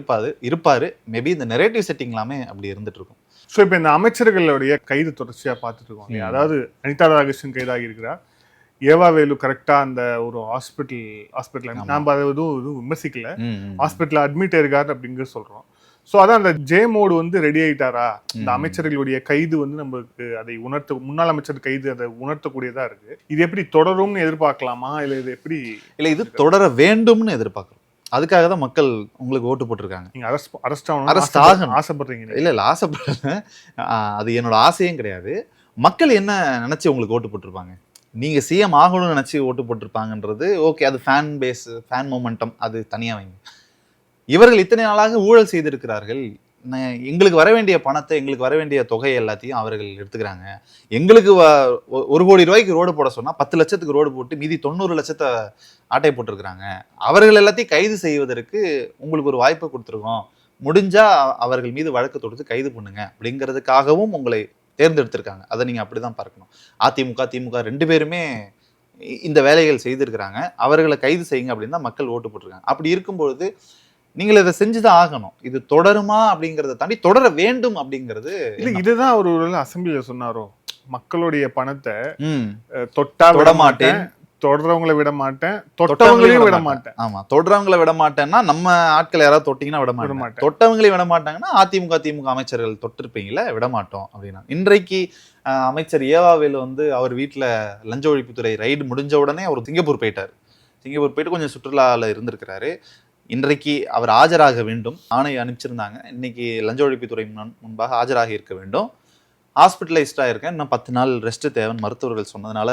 இருப்பாரு. மேபி இந்த நெரேட்டிவ் செட்டிங் எல்லாமே அப்படி இருந்துட்டு இருக்கும். ஸோ இப்போ இந்த அமைச்சர்களுடைய கைது தொடர்ச்சியாக பார்த்துட்டு இருக்கோம். அதாவது அனிதா ராதாகிருஷ்ணன் கைதாகி இருக்கிறார், ஏவாவேலு கரெக்டா அந்த ஒரு ஹாஸ்பிட்டல் நாம் அதை எதுவும் விமர்சிக்கல, ஹாஸ்பிட்டல் அட்மிட் ஆயிருக்காரு அப்படிங்கிற சொல்றோம். ஸோ அதான் அந்த ஜேமோடு வந்து ரெடி ஆயிட்டாரா? இந்த அமைச்சர்களுடைய கைது வந்து நம்மளுக்கு அதை முன்னாள் அமைச்சர் கைது அதை உணர்த்தக்கூடியதா இருக்கு. இது எப்படி தொடரும்னு எதிர்பார்க்கலாமா, இல்லை இது எப்படி? இல்லை, இது தொடர வேண்டும்னு எதிர்பார்க்கிறோம். அதுக்காக தான் மக்கள் உங்களுக்கு ஓட்டு போட்டிருக்காங்க. நீங்க அரெஸ்ட் ஆகணும் ஆசைப்படுறீங்க? இல்லை ஆசைப்படல, அது என்னோட ஆசையும் கிடையாது. மக்கள் என்ன நினைச்சு உங்களுக்கு ஓட்டு போட்டிருப்பாங்க? நீங்க சிஎம் ஆகணும்னு நினைச்சு ஓட்டு போட்டிருப்பாங்கன்றது ஓகே, அது ஃபேன் பேஸ், ஃபேன் மொமெண்டம், அது தனியா வைங்க. இவர்கள் இத்தனை நாளாக ஊழல் செய்திருக்கிறார்கள், எங்களுக்கு வர வேண்டிய பணத்தை, எங்களுக்கு வர வேண்டிய தொகை எல்லாத்தையும் அவர்கள் எடுத்துக்கிறாங்க. எங்களுக்கு 1 கோடி ரூபாய்க்கு ரோடு போட சொன்னா 10 லட்சத்துக்கு ரோடு போட்டு மீதி 90 லட்சத்தை ஆட்டை போட்டிருக்கிறாங்க. அவர்கள் எல்லாத்தையும் கைது செய்வதற்கு உங்களுக்கு ஒரு வாய்ப்பு கொடுத்துருக்கோம், முடிஞ்சா அவர்கள் மீது வழக்கு தொடுத்து கைது பண்ணுங்க அப்படிங்கிறதுக்காகவும் உங்களை தேர்ந்தெடுத்திருக்காங்க. அதை நீங்க அப்படிதான் பார்க்கணும். அதிமுக திமுக 2 பேருமே இந்த வேலைகள் செய்திருக்கிறாங்க. அவர்களை கைது செய்யுங்க அப்படின்னு தான் மக்கள் ஓட்டு போட்டிருக்காங்க. அப்படி இருக்கும்பொழுது நீங்கள் இதை செஞ்சுதான் ஆகணும். இது தொடருமா அப்படிங்கிறத தாண்டி தொடர வேண்டும் அப்படிங்கிறது இல்ல. இதுதான் அவர் ஒரு அசம்பிளில சொன்னாரோ, மக்களுடைய பணத்தை தொட மாட்டேன், தொடர்றவங்களை விட மாட்டேன், தொட்டவங்களையும் விட மாட்டேன். ஆமா, தொடர்றவங்களை விட மாட்டேன்னா நம்ம ஆட்கள் யாராவது தொட்டிங்கன்னா விட மாட்டேன், தொட்டவங்களையும் விட மாட்டாங்கன்னா அதிமுக திமுக அமைச்சர்கள் தொட்டிருப்பீங்களே விட மாட்டோம் அப்படின்னா. இன்றைக்கு அமைச்சர் ஏவாவேலு வந்து அவர் வீட்டுல லஞ்ச ஒழிப்புத்துறை ரைடு முடிஞ்ச உடனே அவர் சிங்கப்பூர் போயிட்டார். சிங்கப்பூர் போயிட்டு கொஞ்சம் சுற்றுலாவில் இருந்திருக்கிறாரு. இன்றைக்கு அவர் ஆஜராக வேண்டும், ஆணை அனுப்பிச்சிருந்தாங்க. இன்னைக்கு லஞ்ச ஒழிப்புத்துறை முன்பாக ஆஜராக இருக்க வேண்டும். ஹாஸ்பிட்டலைஸ்டாக இருக்கேன், இன்னும் 10 நாள் ரெஸ்ட் தேவைன்னு மருத்துவர்கள் சொன்னதுனால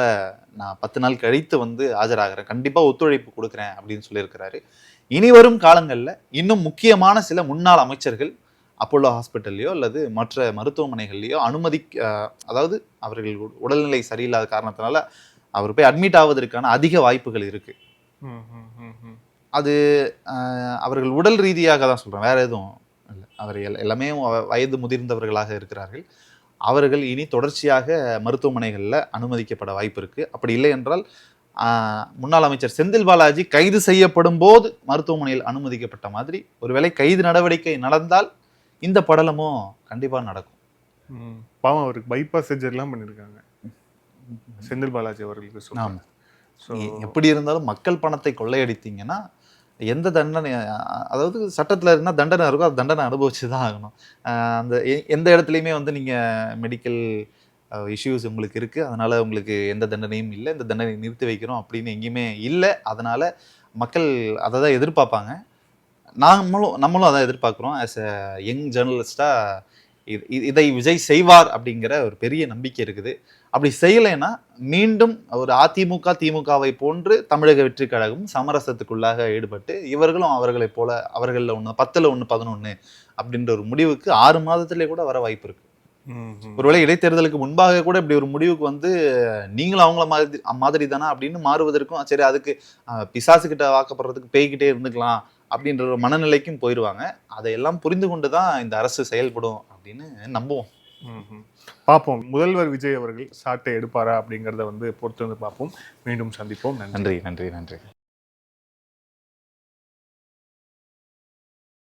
நான் 10 நாள் கழித்து வந்து ஆஜராகிறேன், கண்டிப்பாக ஒத்துழைப்பு கொடுக்குறேன் அப்படின்னு சொல்லியிருக்கிறாரு. இனி வரும் காலங்களில் இன்னும் முக்கியமான சில முன்னாள் அமைச்சர்கள் அப்போலோ ஹாஸ்பிட்டல்லையோ அல்லது மற்ற மருத்துவமனைகள்லையோ அதாவது அவர்கள் உடல்நிலை சரியில்லாத காரணத்தினால அவர் போய் அட்மிட் ஆவதற்கான அதிக வாய்ப்புகள் இருக்கு. அது அவர்கள் உடல் ரீதியாக தான் சொல்கிறேன், வேற எதுவும் இல்லை. அவர் எல்லாமே வயது முதிர்ந்தவர்களாக இருக்கிறார்கள். அவர்கள் இனி தொடர்ச்சியாக மருத்துவமனைகளில் அனுமதிக்கப்பட வாய்ப்பு இருக்குது. அப்படி இல்லை என்றால் முன்னாள் அமைச்சர் செந்தில் பாலாஜி கைது செய்யப்படும் போது மருத்துவமனையில் அனுமதிக்கப்பட்ட மாதிரி ஒருவேளை கைது நடவடிக்கை நடந்தால் இந்த படலமும் கண்டிப்பாக நடக்கும். பாவம், அவருக்கு பைபாஸ் சர்ஜரிலாம் பண்ணியிருக்காங்க செந்தில் பாலாஜி அவர்களுக்கு. ஆமாம். எப்படி இருந்தாலும் மக்கள் பணத்தை கொள்ளையடித்தீங்கன்னா எந்த தண்டனை, அதாவது சட்டத்தில் இருந்தால் தண்டனை இருக்கோ அது தண்டனை அனுபவிச்சு தான் ஆகணும். அந்த எந்த இடத்துலையுமே வந்து நீங்கள் மெடிக்கல் இஷ்யூஸ் உங்களுக்கு இருக்குது, அதனால் உங்களுக்கு எந்த தண்டனையும் இல்லை, இந்த தண்டனை நிறுத்தி வைக்கிறோம் அப்படின்னு எங்கேயுமே இல்லை. அதனால் மக்கள் அதை தான் எதிர்பார்ப்பாங்க. நம்மளும் அதை எதிர்பார்க்குறோம். ஆஸ் எ யங் ஜேர்னலிஸ்டாக இதை விஜய் செய்வார் அப்படிங்கிற ஒரு பெரிய நம்பிக்கை இருக்குது. அப்படி செய்யலைன்னா மீண்டும் ஒரு அதிமுக திமுகவை போன்று தமிழக வெற்றி கழகம் சமரசத்துக்குள்ளாக ஈடுபட்டு இவர்களும் அவர்களைப் போல அவர்களில் 1 10ல் 1 11 அப்படின்ற ஒரு முடிவுக்கு 6 மாதத்திலே கூட வர வாய்ப்பு இருக்கு. ஒருவேளை இடைத்தேர்தலுக்கு முன்பாக கூட இப்படி ஒரு முடிவுக்கு வந்து நீங்களும் அவங்கள மாதிரி தானே அப்படின்னு மாறுவதற்கும், சரி அதுக்கு பிசாசுக்கிட்ட வாக்கப்படுறதுக்கு பேய்கிட்டே இருந்துக்கலாம் அப்படின்ற ஒரு மனநிலைக்கும் போயிடுவாங்க. அதையெல்லாம் புரிந்து கொண்டு தான் இந்த அரசு செயல்படும் அப்படின்னு நம்புவோம். பார்ப்போம், முதல்வர் விஜய் அவர்கள் சாட்டை எடுப்பாரா அப்படிங்கிறத வந்து பொறுத்து வந்து பார்ப்போம். மீண்டும் சந்திப்போம். நன்றி நன்றி நன்றி.